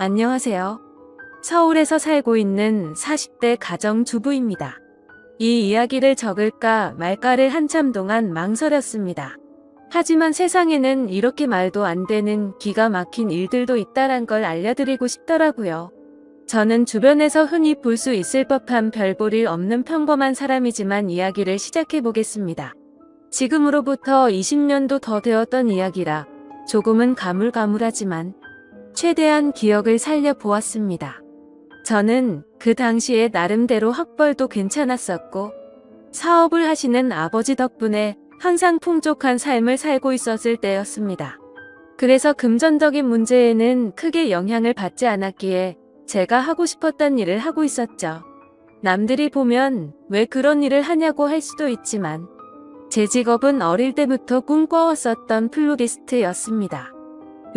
안녕하세요. 서울에서 살고 있는 40대 가정주부입니다. 이 이야기를 적을까 말까를 한참 동안 망설였습니다. 하지만 세상에는 이렇게 말도 안 되는 기가 막힌 일들도 있다란 걸 알려드리고 싶더라고요. 저는 주변에서 흔히 볼 수 있을 법한 별 볼 일 없는 평범한 사람이지만 이야기를 시작해 보겠습니다. 지금으로부터 20년도 더 되었던 이야기라 조금은 가물가물하지만 최대한 기억을 살려보았습니다. 저는 그 당시에 나름대로 학벌도 괜찮았었고 사업을 하시는 아버지 덕분에 항상 풍족한 삶을 살고 있었을 때였습니다. 그래서 금전적인 문제에는 크게 영향을 받지 않았기에 제가 하고 싶었던 일을 하고 있었죠. 남들이 보면 왜 그런 일을 하냐고 할 수도 있지만 제 직업은 어릴 때부터 꿈꿔왔었던 플로리스트였습니다.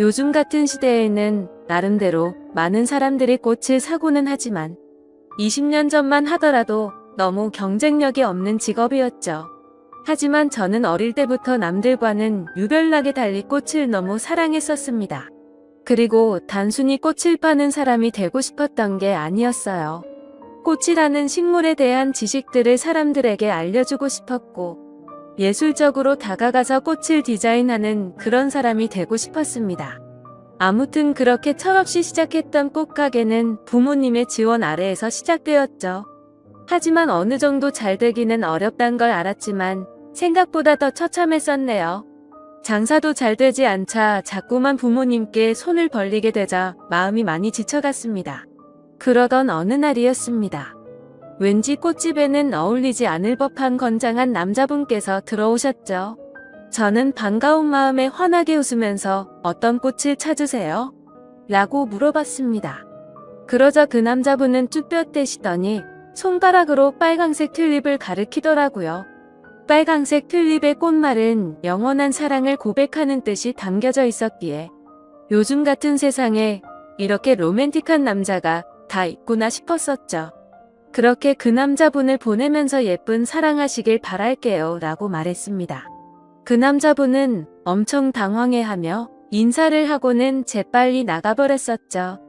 요즘 같은 시대에는 나름대로 많은 사람들이 꽃을 사고는 하지만 20년 전만 하더라도 너무 경쟁력이 없는 직업이었죠. 하지만 저는 어릴 때부터 남들과는 유별나게 달리 꽃을 너무 사랑했었습니다. 그리고 단순히 꽃을 파는 사람이 되고 싶었던 게 아니었어요. 꽃이라는 식물에 대한 지식들을 사람들에게 알려주고 싶었고 예술적으로 다가가서 꽃을 디자인하는 그런 사람이 되고 싶었습니다. 아무튼 그렇게 철없이 시작했던 꽃가게는 부모님의 지원 아래에서 시작되었죠. 하지만 어느 정도 잘 되기는 어렵단 걸 알았지만 생각보다 더 처참했었네요. 장사도 잘 되지 않자 자꾸만 부모님께 손을 벌리게 되자 마음이 많이 지쳐갔습니다. 그러던 어느 날이었습니다. 왠지 꽃집에는 어울리지 않을 법한 건장한 남자분께서 들어오셨죠. 저는 반가운 마음에 환하게 웃으면서 어떤 꽃을 찾으세요? 라고 물어봤습니다. 그러자 그 남자분은 쭈뼛대시더니 손가락으로 빨강색 튤립을 가리키더라고요. 빨강색 튤립의 꽃말은 영원한 사랑을 고백하는 뜻이 담겨져 있었기에 요즘 같은 세상에 이렇게 로맨틱한 남자가 다 있구나 싶었었죠. 그렇게 그 남자분을 보내면서 예쁜 사랑하시길 바랄게요 라고 말했습니다. 그 남자분은 엄청 당황해하며 인사를 하고는 재빨리 나가버렸었죠.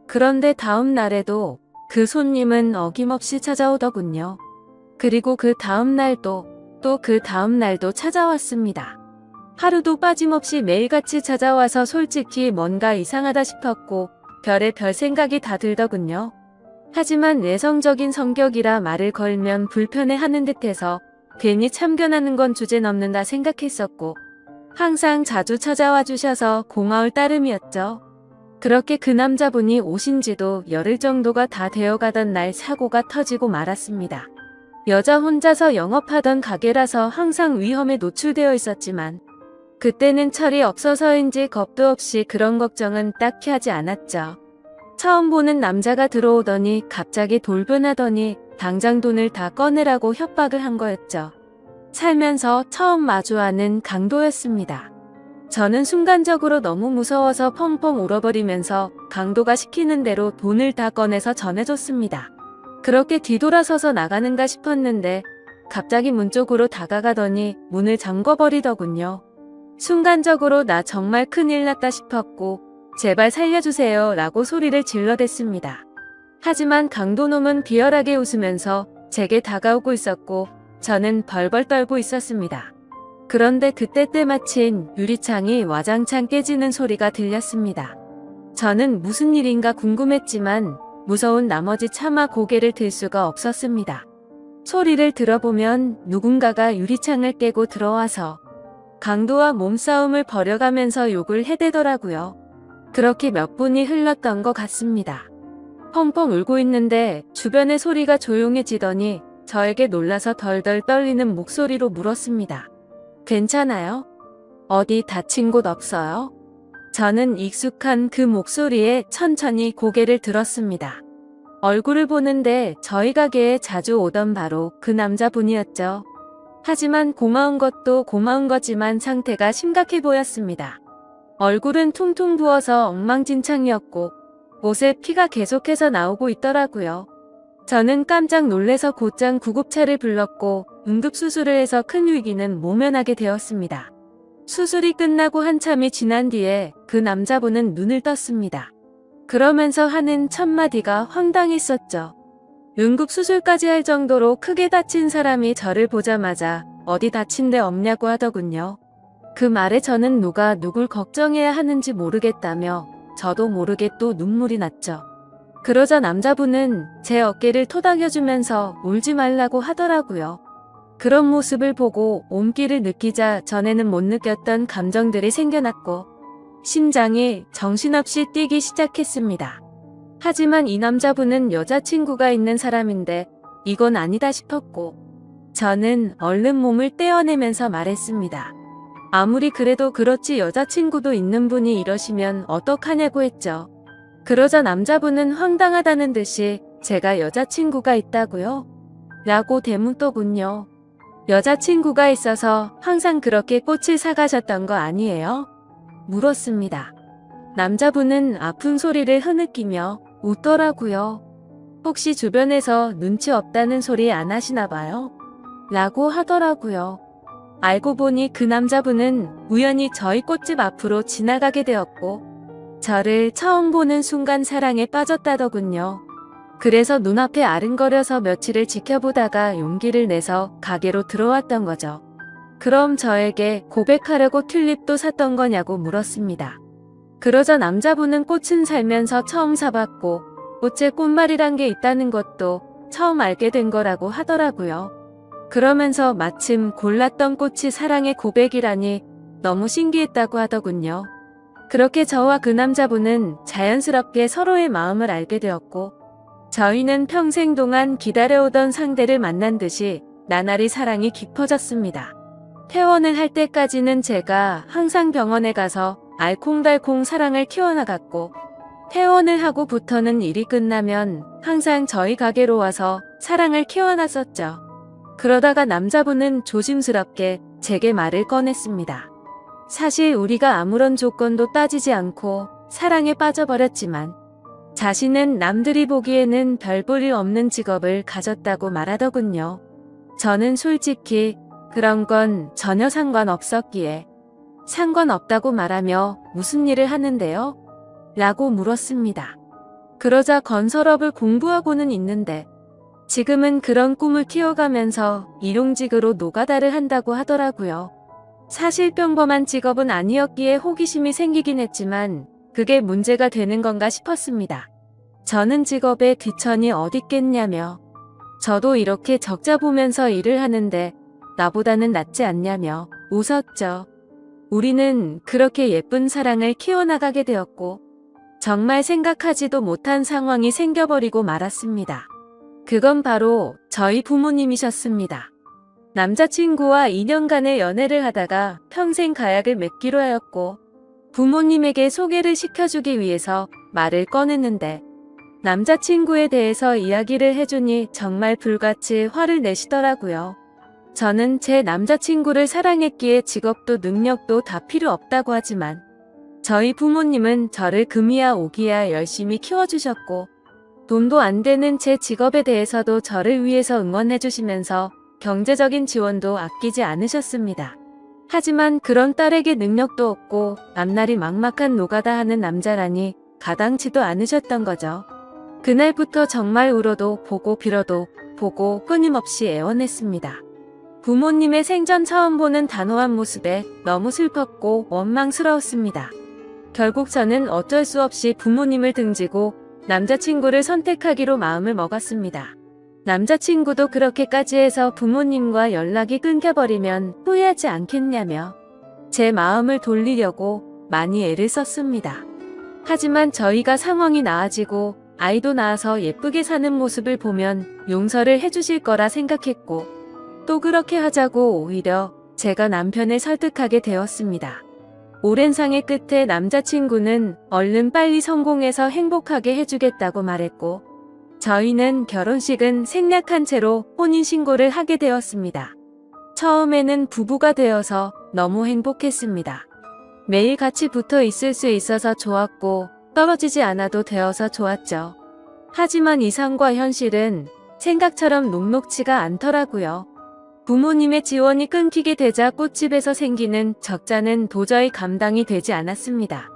그런데 다음 날에도 그 손님은 어김없이 찾아오더군요. 그리고 그 다음 날도 또 그 다음 날도 찾아왔습니다. 하루도 빠짐없이 매일같이 찾아와서 솔직히 뭔가 이상하다 싶었고 별의별 생각이 다 들더군요. 하지만 내성적인 성격이라 말을 걸면 불편해하는 듯해서 괜히 참견하는 건 주제넘는다 생각했었고 항상 자주 찾아와 주셔서 고마울 따름이었죠. 그렇게 그 남자분이 오신 지도 열흘 정도가 다 되어가던 날 사고가 터지고 말았습니다. 여자 혼자서 영업하던 가게라서 항상 위험에 노출되어 있었지만 그때는 철이 없어서인지 겁도 없이 그런 걱정은 딱히 하지 않았죠. 처음 보는 남자가 들어오더니 갑자기 돌변하더니 당장 돈을 다 꺼내라고 협박을 한 거였죠. 살면서 처음 마주하는 강도였습니다. 저는 순간적으로 너무 무서워서 펑펑 울어버리면서 강도가 시키는 대로 돈을 다 꺼내서 전해줬습니다. 그렇게 뒤돌아서서 나가는가 싶었는데 갑자기 문 쪽으로 다가가더니 문을 잠궈버리더군요. 순간적으로 나 정말 큰일 났다 싶었고 제발 살려주세요 라고 소리를 질러댔습니다. 하지만 강도놈은 비열하게 웃으면서 제게 다가오고 있었고 저는 벌벌 떨고 있었습니다. 그런데 그때 때마침 유리창이 와장창 깨지는 소리가 들렸습니다. 저는 무슨 일인가 궁금했지만 무서운 나머지 차마 고개를 들 수가 없었습니다. 소리를 들어보면 누군가가 유리창을 깨고 들어와서 강도와 몸싸움을 벌여가면서 욕을 해대더라고요. 그렇게 몇 분이 흘렀던 것 같습니다. 펑펑 울고 있는데 주변의 소리가 조용해지더니 저에게 놀라서 덜덜 떨리는 목소리로 물었습니다. 괜찮아요? 어디 다친 곳 없어요? 저는 익숙한 그 목소리에 천천히 고개를 들었습니다. 얼굴을 보는데 저희 가게에 자주 오던 바로 그 남자분이었죠. 하지만 고마운 것도 고마운 거지만 상태가 심각해 보였습니다. 얼굴은 퉁퉁 부어서 엉망진창이었고 옷에 피가 계속해서 나오고 있더라고요. 저는 깜짝 놀래서 곧장 구급차를 불렀고 응급수술을 해서 큰 위기는 모면하게 되었습니다. 수술이 끝나고 한참이 지난 뒤에 그 남자분은 눈을 떴습니다. 그러면서 하는 첫마디가 황당했었죠. 응급수술까지 할 정도로 크게 다친 사람이 저를 보자마자 어디 다친 데 없냐고 하더군요. 그 말에 저는 누가 누굴 걱정해야 하는지 모르겠다며 저도 모르게 또 눈물이 났죠. 그러자 남자분은 제 어깨를 토닥여주면서 울지 말라고 하더라고요. 그런 모습을 보고 온기를 느끼자 전에는 못 느꼈던 감정들이 생겨났고 심장이 정신없이 뛰기 시작했습니다. 하지만 이 남자분은 여자친구가 있는 사람인데 이건 아니다 싶었고 저는 얼른 몸을 떼어내면서 말했습니다. 아무리 그래도 그렇지 여자친구도 있는 분이 이러시면 어떡하냐고 했죠. 그러자 남자분은 황당하다는 듯이 제가 여자친구가 있다고요? 라고 대묻더군요. 여자친구가 있어서 항상 그렇게 꽃을 사가셨던 거 아니에요? 물었습니다. 남자분은 아픈 소리를 흐느끼며 웃더라고요. 혹시 주변에서 눈치 없다는 소리 안 하시나 봐요? 라고 하더라고요. 알고 보니 그 남자분은 우연히 저희 꽃집 앞으로 지나가게 되었고 저를 처음 보는 순간 사랑에 빠졌다더군요. 그래서 눈앞에 아른거려서 며칠을 지켜보다가 용기를 내서 가게로 들어왔던 거죠. 그럼 저에게 고백하려고 튤립도 샀던 거냐고 물었습니다. 그러자 남자분은 꽃은 살면서 처음 사봤고 꽃에 꽃말이란 게 있다는 것도 처음 알게 된 거라고 하더라고요. 그러면서 마침 골랐던 꽃이 사랑의 고백이라니 너무 신기했다고 하더군요. 그렇게 저와 그 남자분은 자연스럽게 서로의 마음을 알게 되었고 저희는 평생 동안 기다려오던 상대를 만난 듯이 나날이 사랑이 깊어졌습니다. 퇴원을 할 때까지는 제가 항상 병원에 가서 알콩달콩 사랑을 키워나갔고 퇴원을 하고부터는 일이 끝나면 항상 저희 가게로 와서 사랑을 키워놨었죠. 그러다가 남자분은 조심스럽게 제게 말을 꺼냈습니다. 사실 우리가 아무런 조건도 따지지 않고 사랑에 빠져버렸지만 자신은 남들이 보기에는 별 볼일 없는 직업을 가졌다고 말하더군요. 저는 솔직히 그런 건 전혀 상관없었기에 상관없다고 말하며 무슨 일을 하는데요? 라고 물었습니다. 그러자 건설업을 공부하고는 있는데 지금은 그런 꿈을 키워가면서 일용직으로 노가다를 한다고 하더라고요. 사실 평범한 직업은 아니었기에 호기심이 생기긴 했지만 그게 문제가 되는 건가 싶었습니다. 저는 직업에 귀천이 어딨겠냐며 저도 이렇게 적자 보면서 일을 하는데 나보다는 낫지 않냐며 웃었죠. 우리는 그렇게 예쁜 사랑을 키워나가게 되었고 정말 생각하지도 못한 상황이 생겨버리고 말았습니다. 그건 바로 저희 부모님이셨습니다. 남자친구와 2년간의 연애를 하다가 평생 가약을 맺기로 하였고 부모님에게 소개를 시켜주기 위해서 말을 꺼냈는데 남자친구에 대해서 이야기를 해주니 정말 불같이 화를 내시더라고요. 저는 제 남자친구를 사랑했기에 직업도 능력도 다 필요 없다고 하지만 저희 부모님은 저를 금이야 오기야 열심히 키워주셨고 돈도 안 되는 제 직업에 대해서도 저를 위해서 응원해주시면서 경제적인 지원도 아끼지 않으셨습니다. 하지만 그런 딸에게 능력도 없고 앞날이 막막한 노가다 하는 남자라니 가당치도 않으셨던 거죠. 그날부터 정말 울어도 보고 빌어도 보고 끊임없이 애원했습니다. 부모님의 생전 처음 보는 단호한 모습에 너무 슬펐고 원망스러웠습니다. 결국 저는 어쩔 수 없이 부모님을 등지고 남자친구를 선택하기로 마음을 먹었습니다. 남자친구도 그렇게까지 해서 부모님과 연락이 끊겨버리면 후회하지 않겠냐며 제 마음을 돌리려고 많이 애를 썼습니다. 하지만 저희가 상황이 나아지고 아이도 낳아서 예쁘게 사는 모습을 보면 용서를 해주실 거라 생각했고 또 그렇게 하자고 오히려 제가 남편을 설득하게 되었습니다. 오랜 상의 끝에 남자친구는 얼른 빨리 성공해서 행복하게 해주겠다고 말했고 저희는 결혼식은 생략한 채로 혼인신고를 하게 되었습니다. 처음에는 부부가 되어서 너무 행복했습니다. 매일 같이 붙어 있을 수 있어서 좋았고 떨어지지 않아도 되어서 좋았죠. 하지만 이상과 현실은 생각처럼 녹록지가 않더라고요. 부모님의 지원이 끊기게 되자 꽃집에서 생기는 적자는 도저히 감당이 되지 않았습니다.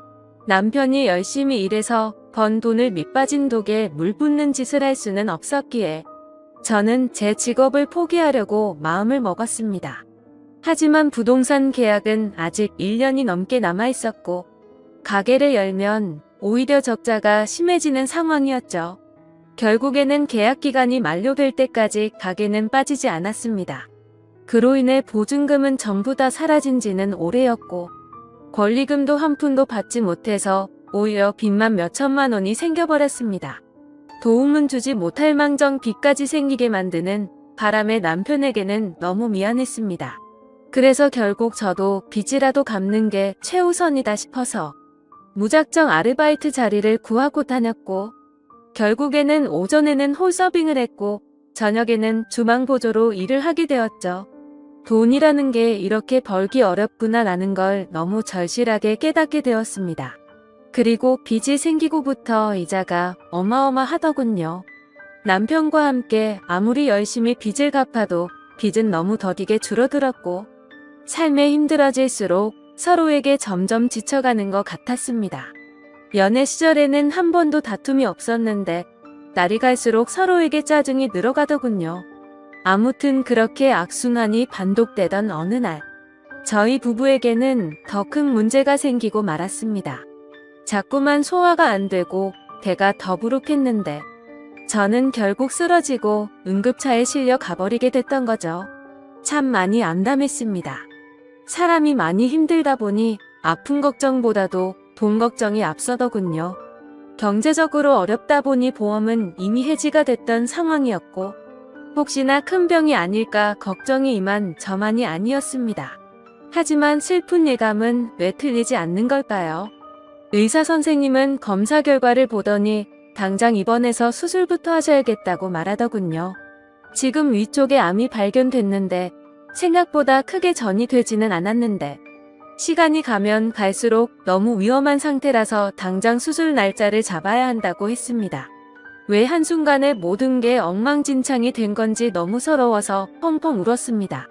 남편이 열심히 일해서 번 돈을 밑빠진 독에 물 붓는 짓을 할 수는 없었기에 저는 제 직업을 포기하려고 마음을 먹었습니다. 하지만 부동산 계약은 아직 1년이 넘게 남아 있었고 가게를 열면 오히려 적자가 심해지는 상황이었죠. 결국에는 계약 기간이 만료될 때까지 가게는 빠지지 않았습니다. 그로 인해 보증금은 전부 다 사라진 지는 오래였고 권리금도 한 푼도 받지 못해서 오히려 빚만 몇천만 원이 생겨버렸습니다. 도움은 주지 못할 망정 빚까지 생기게 만드는 바람의 남편에게는 너무 미안했습니다. 그래서 결국 저도 빚이라도 갚는 게 최우선이다 싶어서 무작정 아르바이트 자리를 구하고 다녔고 결국에는 오전에는 홀서빙을 했고 저녁에는 주방 보조로 일을 하게 되었죠. 돈이라는 게 이렇게 벌기 어렵구나라는 걸 너무 절실하게 깨닫게 되었습니다. 그리고 빚이 생기고부터 이자가 어마어마하더군요. 남편과 함께 아무리 열심히 빚을 갚아도 빚은 너무 더디게 줄어들었고 삶에 힘들어질수록 서로에게 점점 지쳐가는 것 같았습니다. 연애 시절에는 한 번도 다툼이 없었는데 날이 갈수록 서로에게 짜증이 늘어가더군요. 아무튼 그렇게 악순환이 반복되던 어느 날 저희 부부에게는 더 큰 문제가 생기고 말았습니다. 자꾸만 소화가 안 되고 배가 더부룩했는데 저는 결국 쓰러지고 응급차에 실려 가버리게 됐던 거죠. 참 많이 암담했습니다. 사람이 많이 힘들다 보니 아픈 걱정보다도 돈 걱정이 앞서더군요. 경제적으로 어렵다 보니 보험은 이미 해지가 됐던 상황이었고 혹시나 큰 병이 아닐까 걱정이 임한 저만이 아니었습니다. 하지만 슬픈 예감은 왜 틀리지 않는 걸까요? 의사 선생님은 검사 결과를 보더니 당장 입원해서 수술부터 하셔야겠다고 말하더군요. 지금 위쪽에 암이 발견됐는데 생각보다 크게 전이 되지는 않았는데 시간이 가면 갈수록 너무 위험한 상태라서 당장 수술 날짜를 잡아야 한다고 했습니다. 왜 한순간에 모든 게 엉망진창이 된 건지 너무 서러워서 펑펑 울었습니다.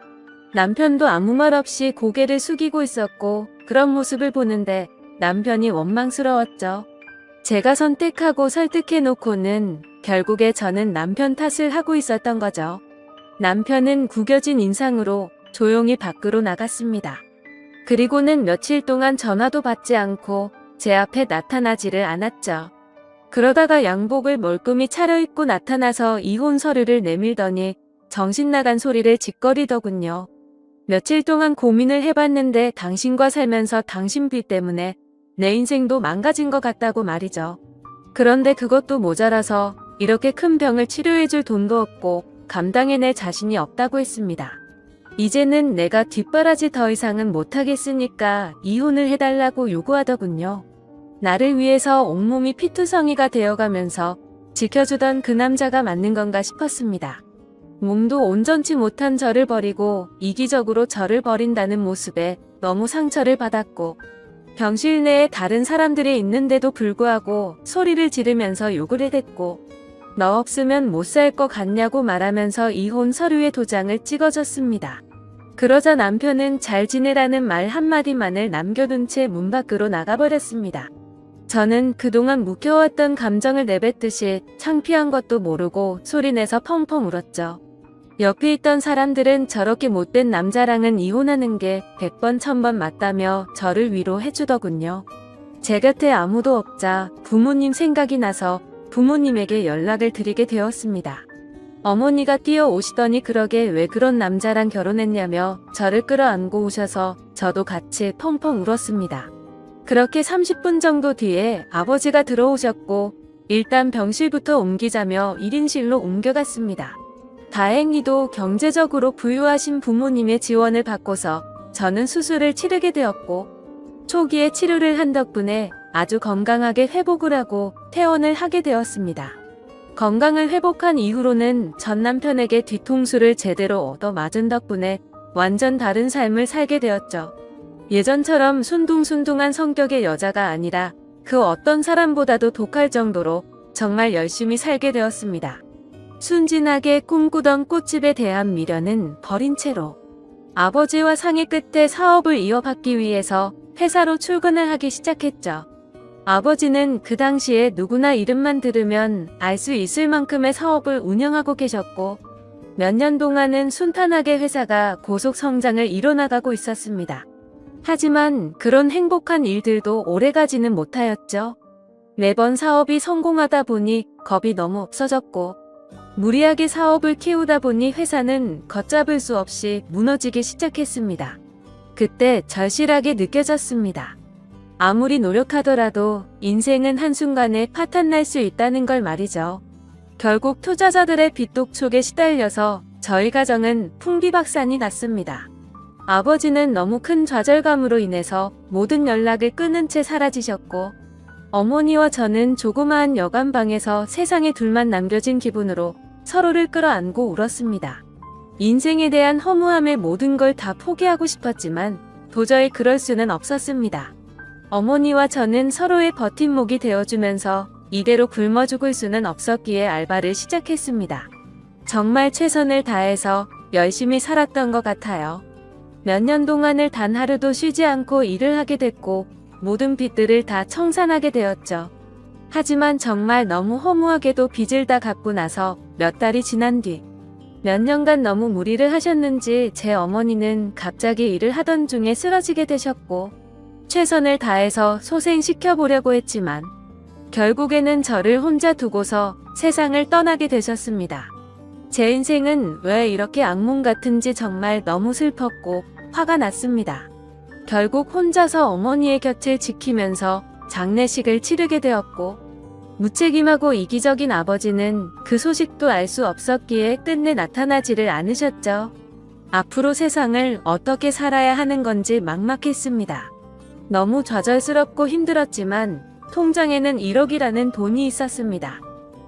남편도 아무 말 없이 고개를 숙이고 있었고 그런 모습을 보는데 남편이 원망스러웠죠. 제가 선택하고 설득해놓고는 결국에 저는 남편 탓을 하고 있었던 거죠. 남편은 구겨진 인상으로 조용히 밖으로 나갔습니다. 그리고는 며칠 동안 전화도 받지 않고 제 앞에 나타나지를 않았죠. 그러다가 양복을 멀끔히 차려입고 나타나서 이혼 서류를 내밀더니 정신 나간 소리를 짓거리더군요. 며칠 동안 고민을 해봤는데 당신과 살면서 당신 빚 때문에 내 인생도 망가진 것 같다고 말이죠. 그런데 그것도 모자라서 이렇게 큰 병을 치료해줄 돈도 없고 감당해낼 자신이 없다고 했습니다. 이제는 내가 뒷바라지 더 이상은 못하겠으니까 이혼을 해달라고 요구하더군요. 나를 위해서 온몸이 피투성이가 되어가면서 지켜주던 그 남자가 맞는 건가 싶었습니다. 몸도 온전치 못한 저를 버리고 이기적으로 저를 버린다는 모습에 너무 상처를 받았고 병실 내에 다른 사람들이 있는데도 불구하고 소리를 지르면서 욕을 해댔고 너 없으면 못 살 것 같냐고 말하면서 이혼 서류에 도장을 찍어줬습니다. 그러자 남편은 잘 지내라는 말 한마디만을 남겨둔 채 문 밖으로 나가버렸습니다. 저는 그동안 묵혀왔던 감정을 내뱉듯이 창피한 것도 모르고 소리내서 펑펑 울었죠. 옆에 있던 사람들은 저렇게 못된 남자랑은 이혼하는 게 100번 1000번 맞다며 저를 위로해주더군요. 제 곁에 아무도 없자 부모님 생각이 나서 부모님에게 연락을 드리게 되었습니다. 어머니가 뛰어오시더니 그러게 왜 그런 남자랑 결혼했냐며 저를 끌어안고 오셔서 저도 같이 펑펑 울었습니다. 그렇게 30분 정도 뒤에 아버지가 들어오셨고 일단 병실부터 옮기자며 1인실로 옮겨갔습니다. 다행히도 경제적으로 부유하신 부모님의 지원을 받고서 저는 수술을 치르게 되었고 초기에 치료를 한 덕분에 아주 건강하게 회복을 하고 퇴원을 하게 되었습니다. 건강을 회복한 이후로는 전 남편에게 뒤통수를 제대로 얻어맞은 덕분에 완전 다른 삶을 살게 되었죠. 예전처럼 순둥순둥한 성격의 여자가 아니라 그 어떤 사람보다도 독할 정도로 정말 열심히 살게 되었습니다. 순진하게 꿈꾸던 꽃집에 대한 미련은 버린 채로 아버지와 상의 끝에 사업을 이어받기 위해서 회사로 출근을 하기 시작했죠. 아버지는 그 당시에 누구나 이름만 들으면 알 수 있을 만큼의 사업을 운영하고 계셨고 몇 년 동안은 순탄하게 회사가 고속 성장을 이뤄나가고 있었습니다. 하지만 그런 행복한 일들도 오래가지는 못하였죠. 매번 사업이 성공하다 보니 겁이 너무 없어졌고 무리하게 사업을 키우다 보니 회사는 걷잡을 수 없이 무너지기 시작했습니다. 그때 절실하게 느껴졌습니다. 아무리 노력하더라도 인생은 한순간에 파탄날 수 있다는 걸 말이죠. 결국 투자자들의 빚독촉에 시달려서 저희 가정은 풍비박산이 났습니다. 아버지는 너무 큰 좌절감으로 인해서 모든 연락을 끊은 채 사라지셨고 어머니와 저는 조그마한 여관방에서 세상에 둘만 남겨진 기분으로 서로를 끌어안고 울었습니다. 인생에 대한 허무함에 모든 걸 다 포기하고 싶었지만 도저히 그럴 수는 없었습니다. 어머니와 저는 서로의 버팀목이 되어주면서 이대로 굶어 죽을 수는 없었기에 알바를 시작했습니다. 정말 최선을 다해서 열심히 살았던 것 같아요. 몇 년 동안을 단 하루도 쉬지 않고 일을 하게 됐고 모든 빚들을 다 청산하게 되었죠. 하지만 정말 너무 허무하게도 빚을 다 갚고 나서 몇 달이 지난 뒤 몇 년간 너무 무리를 하셨는지 제 어머니는 갑자기 일을 하던 중에 쓰러지게 되셨고 최선을 다해서 소생시켜보려고 했지만 결국에는 저를 혼자 두고서 세상을 떠나게 되셨습니다. 제 인생은 왜 이렇게 악몽 같은지 정말 너무 슬펐고 화가 났습니다. 결국 혼자서 어머니의 곁을 지키면서 장례식을 치르게 되었고 무책임하고 이기적인 아버지는 그 소식도 알 수 없었기에 끝내 나타나지를 않으셨죠. 앞으로 세상을 어떻게 살아야 하는 건지 막막했습니다. 너무 좌절스럽고 힘들었지만 통장에는 1억이라는 돈이 있었습니다.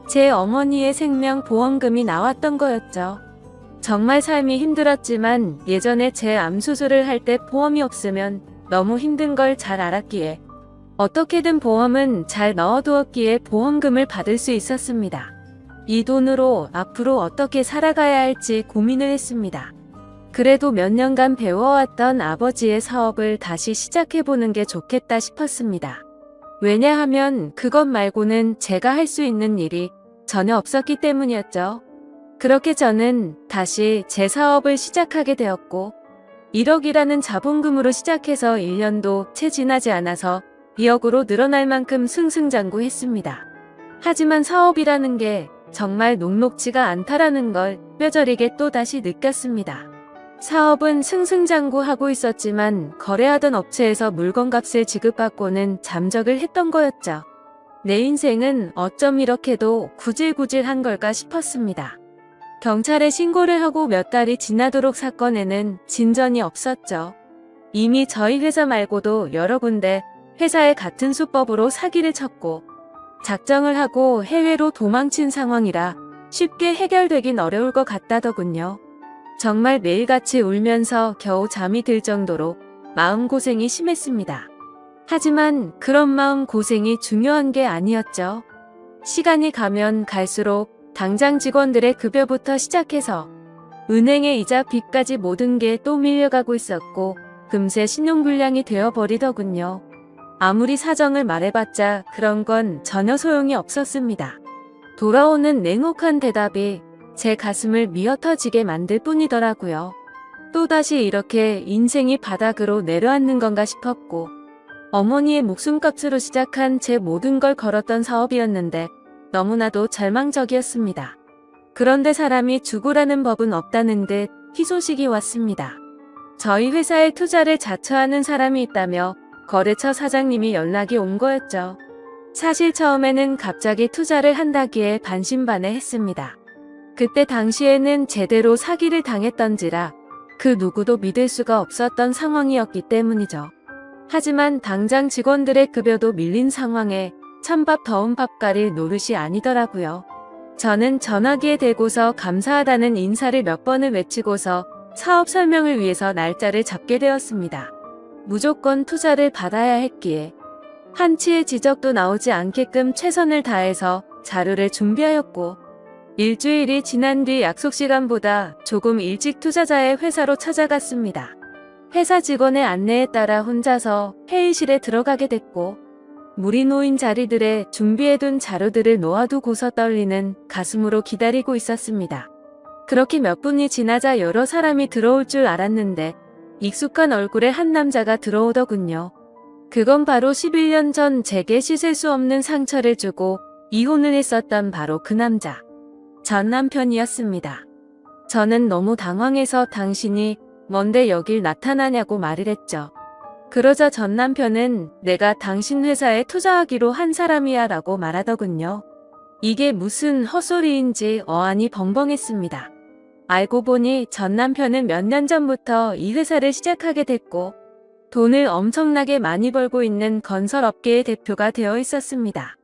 제 어머니의 생명보험금이 나왔던 거였죠. 정말 삶이 힘들었지만 예전에 제 암 수술을 할 때 보험이 없으면 너무 힘든 걸 잘 알았기에 어떻게든 보험은 잘 넣어두었기에 보험금을 받을 수 있었습니다. 이 돈으로 앞으로 어떻게 살아가야 할지 고민을 했습니다. 그래도 몇 년간 배워왔던 아버지의 사업을 다시 시작해보는 게 좋겠다 싶었습니다. 왜냐하면 그것 말고는 제가 할 수 있는 일이 전혀 없었기 때문이었죠. 그렇게 저는 다시 제 사업을 시작하게 되었고 1억이라는 자본금으로 시작해서 1년도 채 지나지 않아서 2억으로 늘어날 만큼 승승장구했습니다. 하지만 사업이라는 게 정말 녹록지가 않다라는 걸 뼈저리게 또다시 느꼈습니다. 사업은 승승장구하고 있었지만 거래하던 업체에서 물건값을 지급받고는 잠적을 했던 거였죠. 내 인생은 어쩜 이렇게도 구질구질한 걸까 싶었습니다. 경찰에 신고를 하고 몇 달이 지나도록 사건에는 진전이 없었죠. 이미 저희 회사 말고도 여러 군데 회사에 같은 수법으로 사기를 쳤고 작정을 하고 해외로 도망친 상황이라 쉽게 해결되긴 어려울 것 같다더군요. 정말 매일같이 울면서 겨우 잠이 들 정도로 마음고생이 심했습니다. 하지만 그런 마음고생이 중요한 게 아니었죠. 시간이 가면 갈수록 당장 직원들의 급여부터 시작해서 은행의 이자 빚까지 모든 게 또 밀려가고 있었고 금세 신용불량이 되어버리더군요. 아무리 사정을 말해봤자 그런 건 전혀 소용이 없었습니다. 돌아오는 냉혹한 대답이 제 가슴을 미어터지게 만들 뿐이더라고요. 또다시 이렇게 인생이 바닥으로 내려앉는 건가 싶었고 어머니의 목숨값으로 시작한 제 모든 걸 걸었던 사업이었는데 너무나도 절망적이었습니다. 그런데 사람이 죽으라는 법은 없다는 듯 희소식이 왔습니다. 저희 회사에 투자를 자처하는 사람이 있다며 거래처 사장님이 연락이 온 거였죠. 사실 처음에는 갑자기 투자를 한다기에 반신반의했습니다. 그때 당시에는 제대로 사기를 당했던지라 그 누구도 믿을 수가 없었던 상황이었기 때문이죠. 하지만 당장 직원들의 급여도 밀린 상황에 찬밥 더운 밥가릴 노릇이 아니더라고요. 저는 전화기에 대고서 감사하다는 인사를 몇 번을 외치고서 사업 설명을 위해서 날짜를 잡게 되었습니다. 무조건 투자를 받아야 했기에 한치의 지적도 나오지 않게끔 최선을 다해서 자료를 준비하였고 일주일이 지난 뒤 약속 시간보다 조금 일찍 투자자의 회사로 찾아갔습니다. 회사 직원의 안내에 따라 혼자서 회의실에 들어가게 됐고 물이 놓인 자리들에 준비해둔 자료들을 놓아두고서 떨리는 가슴으로 기다리고 있었습니다. 그렇게 몇 분이 지나자 여러 사람이 들어올 줄 알았는데 익숙한 얼굴의 한 남자가 들어오더군요. 그건 바로 11년 전 제게 씻을 수 없는 상처를 주고 이혼을 했었던 바로 그 남자. 전 남편이었습니다. 저는 너무 당황해서 당신이 뭔데 여길 나타나냐고 말을 했죠. 그러자 전 남편은 내가 당신 회사에 투자하기로 한 사람이야 라고 말하더군요. 이게 무슨 헛소리인지 어안이 벙벙했습니다. 알고 보니 전 남편은 몇 년 전부터 이 회사를 시작하게 됐고 돈을 엄청나게 많이 벌고 있는 건설업계의 대표가 되어 있었습니다.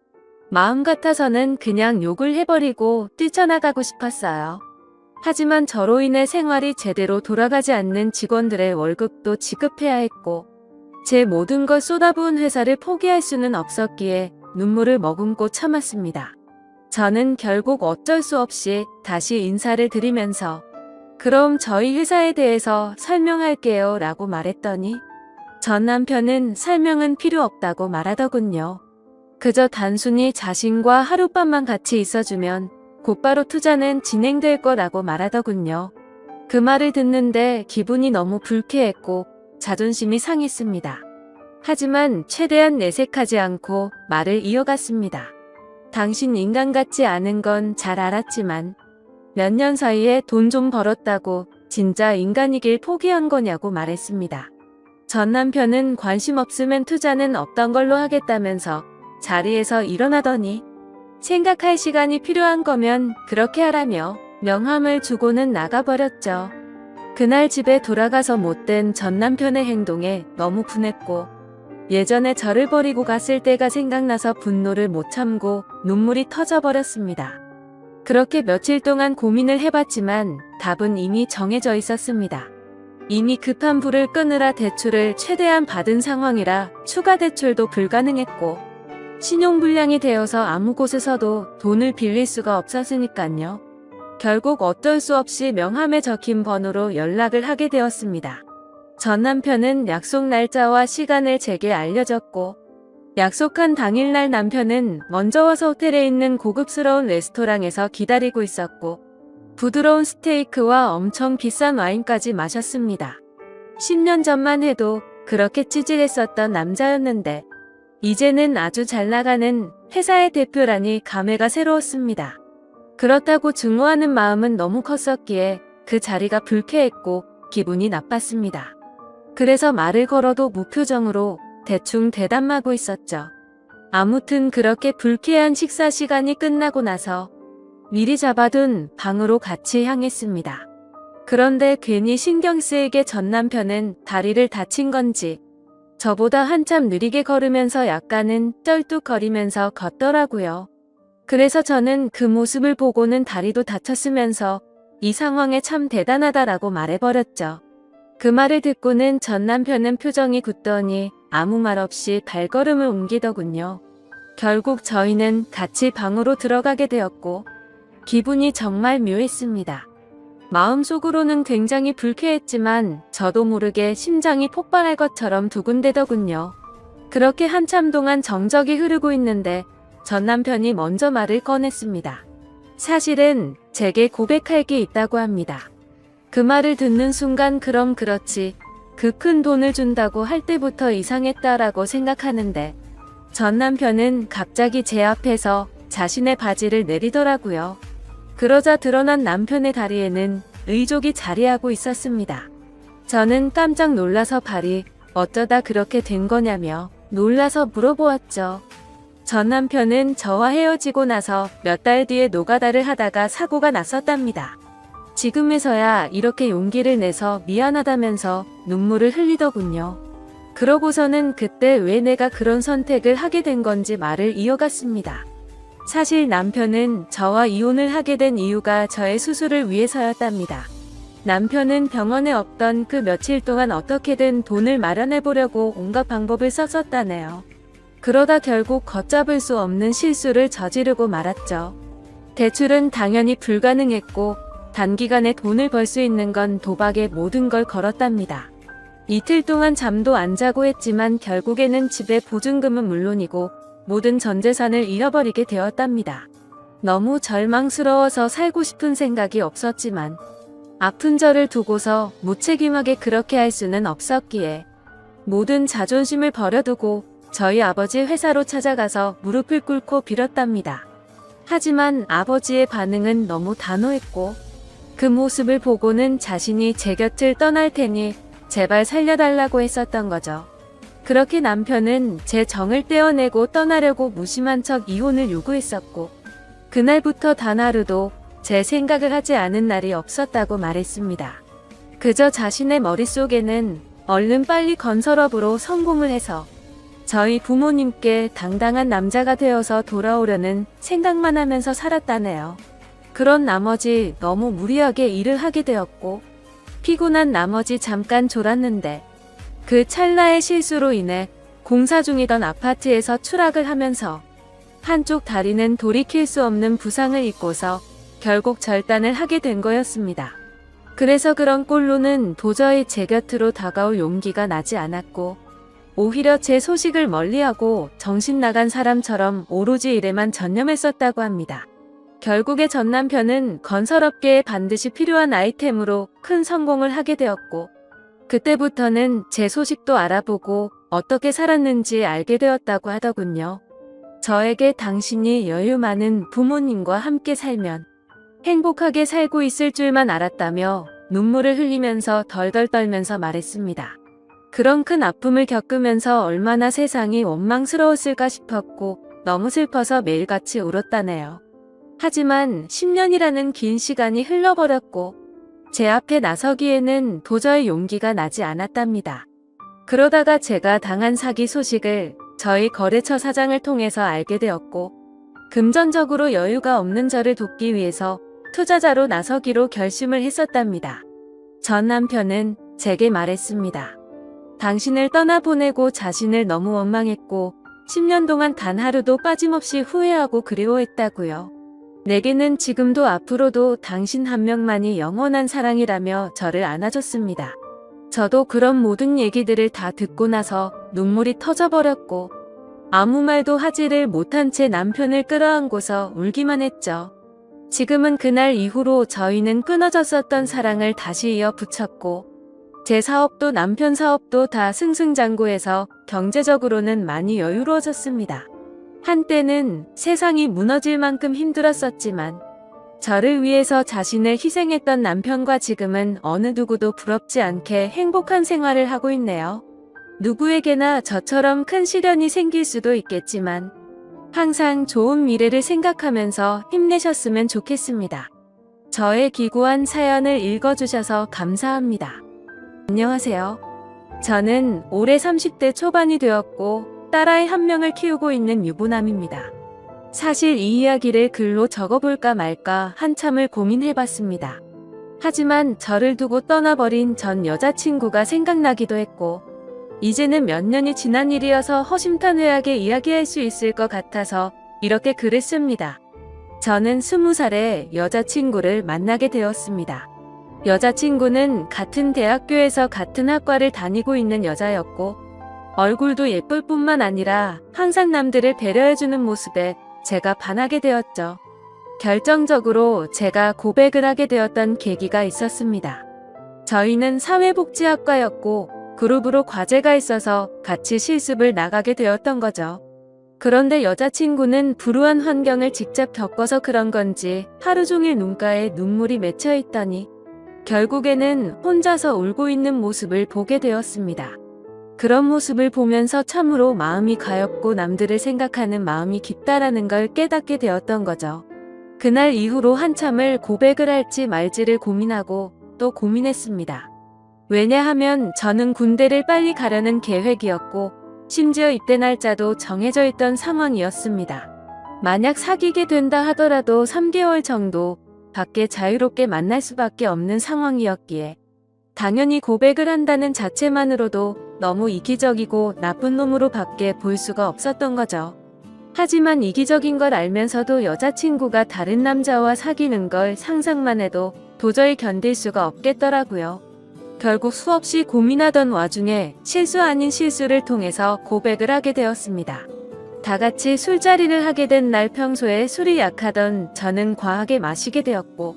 마음 같아서는 그냥 욕을 해버리고 뛰쳐나가고 싶었어요. 하지만 저로 인해 생활이 제대로 돌아가지 않는 직원들의 월급도 지급해야 했고 제 모든 걸 쏟아부은 회사를 포기할 수는 없었기에 눈물을 머금고 참았습니다. 저는 결국 어쩔 수 없이 다시 인사를 드리면서 그럼 저희 회사에 대해서 설명할게요 라고 말했더니 전 남편은 설명은 필요 없다고 말하더군요. 그저 단순히 자신과 하룻밤만 같이 있어주면 곧바로 투자는 진행될 거라고 말하더군요. 그 말을 듣는데 기분이 너무 불쾌했고 자존심이 상했습니다. 하지만 최대한 내색하지 않고 말을 이어갔습니다. 당신 인간 같지 않은 건 잘 알았지만 몇 년 사이에 돈 좀 벌었다고 진짜 인간이길 포기한 거냐고 말했습니다. 전 남편은 관심 없으면 투자는 없던 걸로 하겠다면서 자리에서 일어나더니 생각할 시간이 필요한 거면 그렇게 하라며 명함을 주고는 나가버렸죠. 그날 집에 돌아가서 못된 전 남편의 행동에 너무 분했고 예전에 저를 버리고 갔을 때가 생각나서 분노를 못 참고 눈물이 터져버렸습니다. 그렇게 며칠 동안 고민을 해봤지만 답은 이미 정해져 있었습니다. 이미 급한 불을 끄느라 대출을 최대한 받은 상황이라 추가 대출도 불가능했고 신용불량이 되어서 아무 곳에서도 돈을 빌릴 수가 없었으니까요. 결국 어쩔 수 없이 명함에 적힌 번호로 연락을 하게 되었습니다. 전 남편은 약속 날짜와 시간을 제게 알려줬고 약속한 당일날 남편은 먼저 와서 호텔에 있는 고급스러운 레스토랑에서 기다리고 있었고 부드러운 스테이크와 엄청 비싼 와인까지 마셨습니다. 10년 전만 해도 그렇게 찌질했었던 남자였는데 이제는 아주 잘 나가는 회사의 대표라니 감회가 새로웠습니다. 그렇다고 증오하는 마음은 너무 컸었기에 그 자리가 불쾌했고 기분이 나빴습니다. 그래서 말을 걸어도 무표정으로 대충 대답하고 있었죠. 아무튼 그렇게 불쾌한 식사 시간이 끝나고 나서 미리 잡아둔 방으로 같이 향했습니다. 그런데 괜히 신경 쓰이게 전 남편은 다리를 다친 건지 저보다 한참 느리게 걸으면서 약간은 쩔뚝거리면서 걷더라고요. 그래서 저는 그 모습을 보고는 다리도 다쳤으면서 이 상황에 참 대단하다라고 말해버렸죠. 그 말을 듣고는 전 남편은 표정이 굳더니 아무 말 없이 발걸음을 옮기더군요. 결국 저희는 같이 방으로 들어가게 되었고 기분이 정말 묘했습니다. 마음속으로는 굉장히 불쾌했지만 저도 모르게 심장이 폭발할 것처럼 두근대더군요. 그렇게 한참 동안 정적이 흐르고 있는데 전 남편이 먼저 말을 꺼냈습니다. 사실은 제게 고백할 게 있다고 합니다. 그 말을 듣는 순간 그럼 그렇지 그 큰 돈을 준다고 할 때부터 이상했다라고 생각하는데 전 남편은 갑자기 제 앞에서 자신의 바지를 내리더라고요. 그러자 드러난 남편의 다리에는 의족이 자리하고 있었습니다. 저는 깜짝 놀라서 발이 어쩌다 그렇게 된 거냐며 놀라서 물어보았죠. 전 남편은 저와 헤어지고 나서 몇 달 뒤에 노가다를 하다가 사고가 났었답니다. 지금에서야 이렇게 용기를 내서 미안하다면서 눈물을 흘리더군요. 그러고서는 그때 왜 내가 그런 선택을 하게 된 건지 말을 이어갔습니다. 사실 남편은 저와 이혼을 하게 된 이유가 저의 수술을 위해서였답니다. 남편은 병원에 없던 그 며칠 동안 어떻게든 돈을 마련해보려고 온갖 방법을 썼었다네요. 그러다 결국 걷잡을 수 없는 실수를 저지르고 말았죠. 대출은 당연히 불가능했고 단기간에 돈을 벌 수 있는 건 도박에 모든 걸 걸었답니다. 이틀 동안 잠도 안 자고 했지만 결국에는 집의 보증금은 물론이고 모든 전 재산을 잃어버리게 되었답니다. 너무 절망스러워서 살고 싶은 생각이 없었지만 아픈 저를 두고서 무책임하게 그렇게 할 수는 없었기에 모든 자존심을 버려두고 저희 아버지 회사로 찾아가서 무릎을 꿇고 빌었답니다. 하지만 아버지의 반응은 너무 단호했고 그 모습을 보고는 자신이 제 곁을 떠날 테니 제발 살려달라고 했었던 거죠. 그렇게 남편은 제 정을 떼어내고 떠나려고 무심한 척 이혼을 요구했었고 그날부터 단 하루도 제 생각을 하지 않은 날이 없었다고 말했습니다. 그저 자신의 머릿속에는 얼른 빨리 건설업으로 성공을 해서 저희 부모님께 당당한 남자가 되어서 돌아오려는 생각만 하면서 살았다네요. 그런 나머지 너무 무리하게 일을 하게 되었고 피곤한 나머지 잠깐 졸았는데 그 찰나의 실수로 인해 공사 중이던 아파트에서 추락을 하면서 한쪽 다리는 돌이킬 수 없는 부상을 입고서 결국 절단을 하게 된 거였습니다. 그래서 그런 꼴로는 도저히 제 곁으로 다가올 용기가 나지 않았고 오히려 제 소식을 멀리하고 정신 나간 사람처럼 오로지 일에만 전념했었다고 합니다. 결국에 전 남편은 건설업계에 반드시 필요한 아이템으로 큰 성공을 하게 되었고 그때부터는 제 소식도 알아보고 어떻게 살았는지 알게 되었다고 하더군요. 저에게 당신이 여유 많은 부모님과 함께 살면 행복하게 살고 있을 줄만 알았다며 눈물을 흘리면서 덜덜 떨면서 말했습니다. 그런 큰 아픔을 겪으면서 얼마나 세상이 원망스러웠을까 싶었고 너무 슬퍼서 매일같이 울었다네요. 하지만 10년이라는 긴 시간이 흘러버렸고 제 앞에 나서기에는 도저히 용기가 나지 않았답니다. 그러다가 제가 당한 사기 소식을 저희 거래처 사장을 통해서 알게 되었고 금전적으로 여유가 없는 저를 돕기 위해서 투자자로 나서기로 결심을 했었답니다. 전 남편은 제게 말했습니다. 당신을 떠나보내고 자신을 너무 원망했고 10년 동안 단 하루도 빠짐없이 후회하고 그리워했다고요. 내게는 지금도 앞으로도 당신 한 명만이 영원한 사랑이라며 저를 안아줬습니다. 저도 그런 모든 얘기들을 다 듣고 나서 눈물이 터져버렸고 아무 말도 하지를 못한 채 남편을 끌어안고서 울기만 했죠. 지금은 그날 이후로 저희는 끊어졌었던 사랑을 다시 이어붙였고 제 사업도 남편 사업도 다 승승장구해서 경제적으로는 많이 여유로워졌습니다. 한때는 세상이 무너질 만큼 힘들었었지만 저를 위해서 자신을 희생했던 남편과 지금은 어느 누구도 부럽지 않게 행복한 생활을 하고 있네요. 누구에게나 저처럼 큰 시련이 생길 수도 있겠지만 항상 좋은 미래를 생각하면서 힘내셨으면 좋겠습니다. 저의 기구한 사연을 읽어주셔서 감사합니다. 안녕하세요. 저는 올해 30대 초반이 되었고 딸아이 한 명을 키우고 있는 유부남입니다. 사실 이 이야기를 글로 적어볼까 말까 한참을 고민해봤습니다. 하지만 저를 두고 떠나버린 전 여자친구가 생각나기도 했고 이제는 몇 년이 지난 일이어서 허심탄회하게 이야기할 수 있을 것 같아서 이렇게 글을 씁니다. 저는 20살에 여자친구를 만나게 되었습니다. 여자친구는 같은 대학교에서 같은 학과를 다니고 있는 여자였고 얼굴도 예쁠 뿐만 아니라 항상 남들을 배려해주는 모습에 제가 반하게 되었죠. 결정적으로 제가 고백을 하게 되었던 계기가 있었습니다. 저희는 사회복지학과였고 그룹으로 과제가 있어서 같이 실습을 나가게 되었던 거죠. 그런데 여자친구는 불우한 환경을 직접 겪어서 그런 건지 하루 종일 눈가에 눈물이 맺혀 있더니 결국에는 혼자서 울고 있는 모습을 보게 되었습니다. 그런 모습을 보면서 참으로 마음이 가엽고 남들을 생각하는 마음이 깊다라는 걸 깨닫게 되었던 거죠. 그날 이후로 한참을 고백을 할지 말지를 고민하고 또 고민했습니다. 왜냐하면 저는 군대를 빨리 가려는 계획이었고 심지어 입대 날짜도 정해져 있던 상황이었습니다. 만약 사귀게 된다 하더라도 3개월 정도 밖에 자유롭게 만날 수밖에 없는 상황이었기에 당연히 고백을 한다는 자체만으로도 너무 이기적이고 나쁜 놈으로 밖에 볼 수가 없었던 거죠. 하지만 이기적인 걸 알면서도 여자친구가 다른 남자와 사귀는 걸 상상만 해도 도저히 견딜 수가 없겠더라고요. 결국 수없이 고민하던 와중에 실수 아닌 실수를 통해서 고백을 하게 되었습니다. 다 같이 술자리를 하게 된 날 평소에 술이 약하던 저는 과하게 마시게 되었고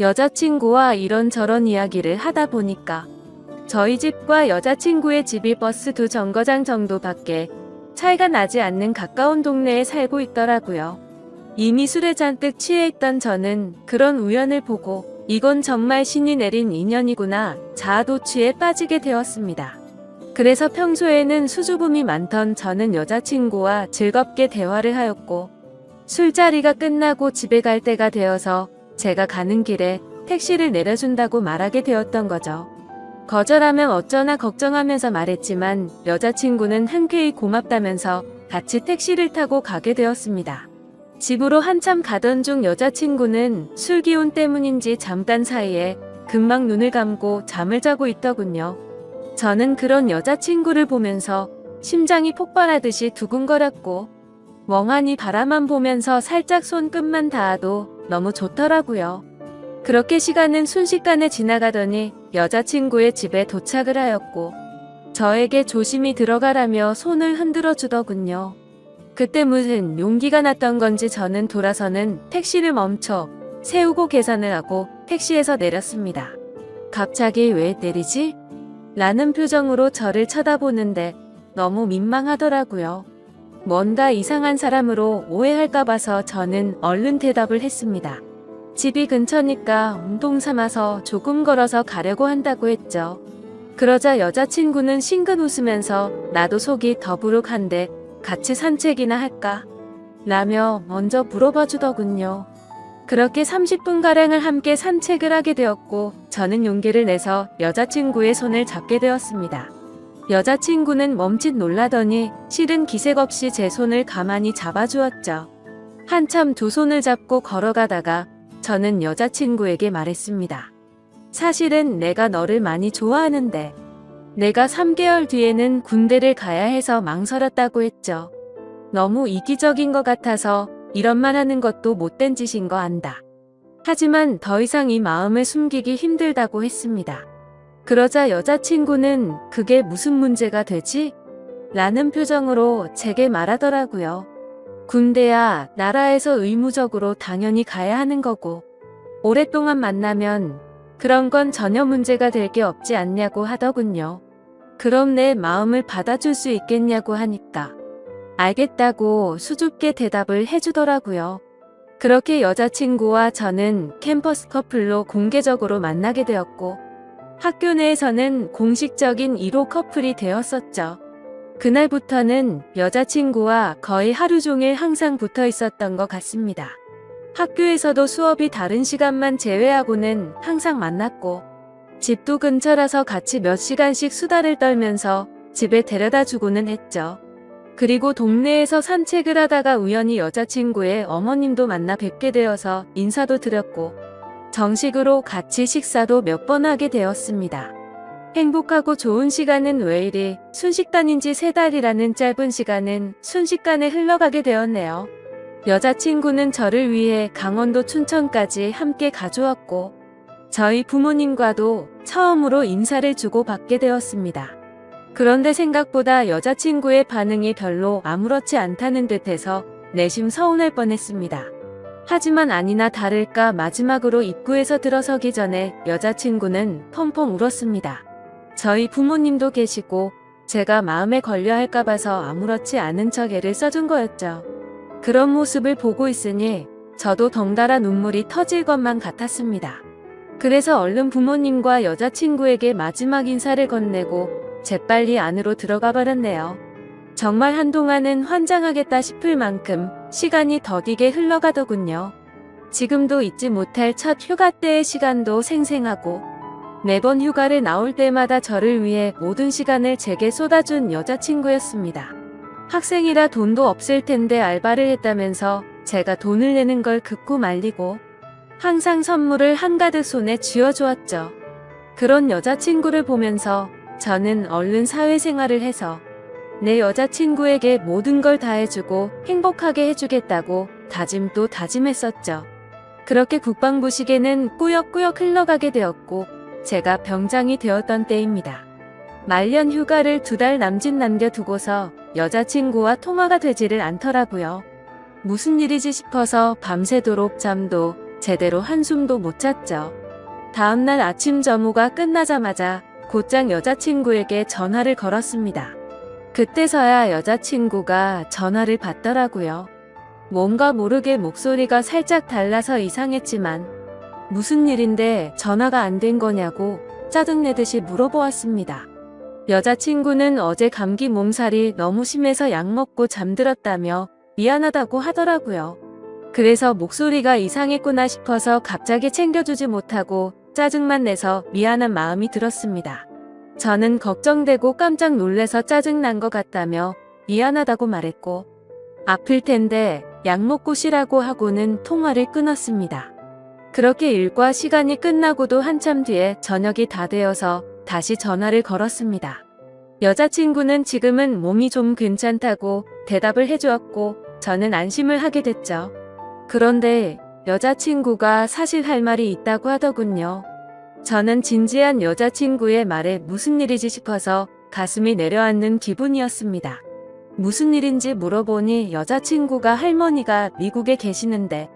여자친구와 이런저런 이야기를 하다 보니까 저희 집과 여자친구의 집이 버스 2정거장 정도밖에 차이가 나지 않는 가까운 동네에 살고 있더라고요. 이미 술에 잔뜩 취해 있던 저는 그런 우연을 보고 이건 정말 신이 내린 인연이구나 자아도취에 빠지게 되었습니다. 그래서 평소에는 수줍음이 많던 저는 여자친구와 즐겁게 대화를 하였고 술자리가 끝나고 집에 갈 때가 되어서 제가 가는 길에 택시를 내려준다고 말하게 되었던 거죠. 거절하면 어쩌나 걱정하면서 말했지만 여자친구는 흔쾌히 고맙다면서 같이 택시를 타고 가게 되었습니다. 집으로 한참 가던 중 여자친구는 술 기운 때문인지 잠깐 사이에 금방 눈을 감고 잠을 자고 있더군요. 저는 그런 여자친구를 보면서 심장이 폭발하듯이 두근거렸고 멍하니 바라만 보면서 살짝 손끝만 닿아도 너무 좋더라고요. 그렇게 시간은 순식간에 지나가더니 여자친구의 집에 도착을 하였고 저에게 조심히 들어가라며 손을 흔들어 주더군요. 그때 무슨 용기가 났던 건지 저는 돌아서는 택시를 멈춰 세우고 계산을 하고 택시에서 내렸습니다. 갑자기 왜 때리지? 라는 표정으로 저를 쳐다보는데 너무 민망하더라고요. 뭔가 이상한 사람으로 오해할까 봐서 저는 얼른 대답을 했습니다. 집이 근처니까 운동 삼아서 조금 걸어서 가려고 한다고 했죠. 그러자 여자친구는 싱긋 웃으면서 나도 속이 더부룩한데 같이 산책이나 할까? 라며 먼저 물어봐 주더군요. 그렇게 30분가량을 함께 산책을 하게 되었고 저는 용기를 내서 여자친구의 손을 잡게 되었습니다. 여자친구는 멈칫 놀라더니 실은 기색 없이 제 손을 가만히 잡아주었죠. 한참 두 손을 잡고 걸어가다가 저는 여자친구에게 말했습니다. 사실은 내가 너를 많이 좋아하는데 내가 3개월 뒤에는 군대를 가야 해서 망설였다고 했죠. 너무 이기적인 것 같아서 이런 말 하는 것도 못된 짓인 거 안다. 하지만 더 이상 이 마음을 숨기기 힘들다고 했습니다. 그러자 여자친구는 그게 무슨 문제가 되지? 라는 표정으로 제게 말하더라고요. 군대야 나라에서 의무적으로 당연히 가야 하는 거고 오랫동안 만나면 그런 건 전혀 문제가 될 게 없지 않냐고 하더군요. 그럼 내 마음을 받아줄 수 있겠냐고 하니까 알겠다고 수줍게 대답을 해주더라고요. 그렇게 여자친구와 저는 캠퍼스 커플로 공개적으로 만나게 되었고 학교 내에서는 공식적인 1호 커플이 되었었죠. 그날부터는 여자친구와 거의 하루 종일 항상 붙어 있었던 것 같습니다. 학교에서도 수업이 다른 시간만 제외하고는 항상 만났고 집도 근처라서 같이 몇 시간씩 수다를 떨면서 집에 데려다 주고는 했죠. 그리고 동네에서 산책을 하다가 우연히 여자친구의 어머님도 만나 뵙게 되어서 인사도 드렸고 정식으로 같이 식사도 몇 번 하게 되었습니다. 행복하고 좋은 시간은 왜 이리 순식간인지 3달이라는 짧은 시간은 순식간에 흘러가게 되었네요. 여자친구는 저를 위해 강원도 춘천까지 함께 가주었고 저희 부모님과도 처음으로 인사를 주고받게 되었습니다. 그런데 생각보다 여자친구의 반응이 별로 아무렇지 않다는 듯해서 내심 서운할 뻔했습니다. 하지만 아니나 다를까 마지막으로 입구에서 들어서기 전에 여자친구는 펑펑 울었습니다. 저희 부모님도 계시고 제가 마음에 걸려 할까 봐서 아무렇지 않은 척 애를 써준 거였죠. 그런 모습을 보고 있으니 저도 덩달아 눈물이 터질 것만 같았습니다. 그래서 얼른 부모님과 여자친구에게 마지막 인사를 건네고 재빨리 안으로 들어가 버렸네요. 정말 한동안은 환장하겠다 싶을 만큼 시간이 더디게 흘러가더군요. 지금도 잊지 못할 첫 휴가 때의 시간도 생생하고 매번 휴가를 나올 때마다 저를 위해 모든 시간을 제게 쏟아준 여자친구였습니다. 학생이라 돈도 없을 텐데 알바를 했다면서 제가 돈을 내는 걸 극구 말리고 항상 선물을 한가득 손에 쥐어주었죠. 그런 여자친구를 보면서 저는 얼른 사회생활을 해서 내 여자친구에게 모든 걸 다 해주고 행복하게 해주겠다고 다짐도 다짐했었죠. 그렇게 국방부 시계는 꾸역꾸역 흘러가게 되었고 제가 병장이 되었던 때입니다. 말년 휴가를 2달 남짓 남겨두고서 여자친구와 통화가 되지를 않더라고요. 무슨 일이지 싶어서 밤새도록 잠도 제대로 한숨도 못 잤죠. 다음날 아침 점호가 끝나자마자 곧장 여자친구에게 전화를 걸었습니다. 그때서야 여자친구가 전화를 받더라고요. 뭔가 모르게 목소리가 살짝 달라서 이상했지만 무슨 일인데 전화가 안 된 거냐고 짜증내듯이 물어보았습니다. 여자친구는 어제 감기 몸살이 너무 심해서 약 먹고 잠들었다며 미안하다고 하더라고요. 그래서 목소리가 이상했구나 싶어서 갑자기 챙겨주지 못하고 짜증만 내서 미안한 마음이 들었습니다. 저는 걱정되고 깜짝 놀래서 짜증난 것 같다며 미안하다고 말했고 아플 텐데 약 먹고 쉬라고 하고는 통화를 끊었습니다. 그렇게 일과 시간이 끝나고도 한참 뒤에 저녁이 다 되어서 다시 전화를 걸었습니다. 여자친구는 지금은 몸이 좀 괜찮다고 대답을 해주었고 저는 안심을 하게 됐죠. 그런데 여자친구가 사실 할 말이 있다고 하더군요. 저는 진지한 여자친구의 말에 무슨 일이지 싶어서 가슴이 내려앉는 기분이었습니다. 무슨 일인지 물어보니 여자친구가 할머니가 미국에 계시는데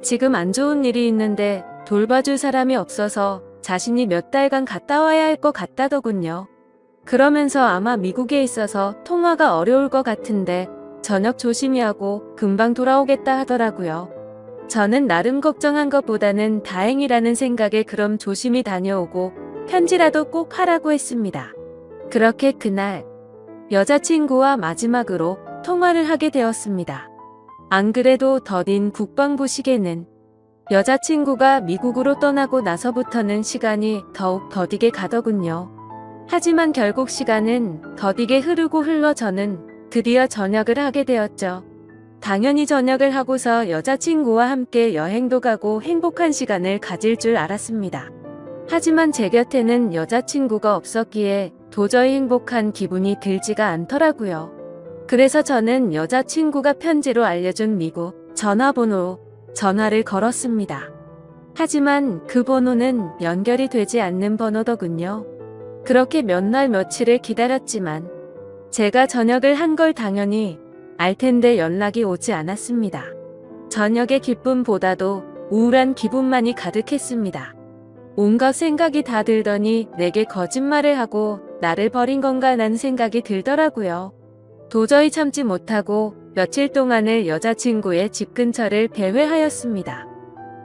지금 안 좋은 일이 있는데 돌봐줄 사람이 없어서 자신이 몇 달간 갔다 와야 할 것 같다더군요. 그러면서 아마 미국에 있어서 통화가 어려울 것 같은데 저녁 조심히 하고 금방 돌아오겠다 하더라고요. 저는 나름 걱정한 것보다는 다행이라는 생각에 그럼 조심히 다녀오고 편지라도 꼭 하라고 했습니다. 그렇게 그날 여자친구와 마지막으로 통화를 하게 되었습니다. 안 그래도 더딘 국방부 시계는 여자친구가 미국으로 떠나고 나서부터는 시간이 더욱 더디게 가더군요. 하지만 결국 시간은 더디게 흐르고 흘러 저는 드디어 전역을 하게 되었죠. 당연히 전역을 하고서 여자친구와 함께 여행도 가고 행복한 시간을 가질 줄 알았습니다. 하지만 제 곁에는 여자친구가 없었기에 도저히 행복한 기분이 들지가 않더라고요. 그래서 저는 여자친구가 편지로 알려준 미국 전화번호로 전화를 걸었습니다. 하지만 그 번호는 연결이 되지 않는 번호더군요. 그렇게 몇 날 며칠을 기다렸지만 제가 전역을 한 걸 당연히 알 텐데 연락이 오지 않았습니다. 저녁의 기쁨보다도 우울한 기분만이 가득했습니다. 온갖 생각이 다 들더니 내게 거짓말을 하고 나를 버린 건가 라는 생각이 들더라고요. 도저히 참지 못하고 며칠 동안을 여자친구의 집 근처를 배회하였습니다.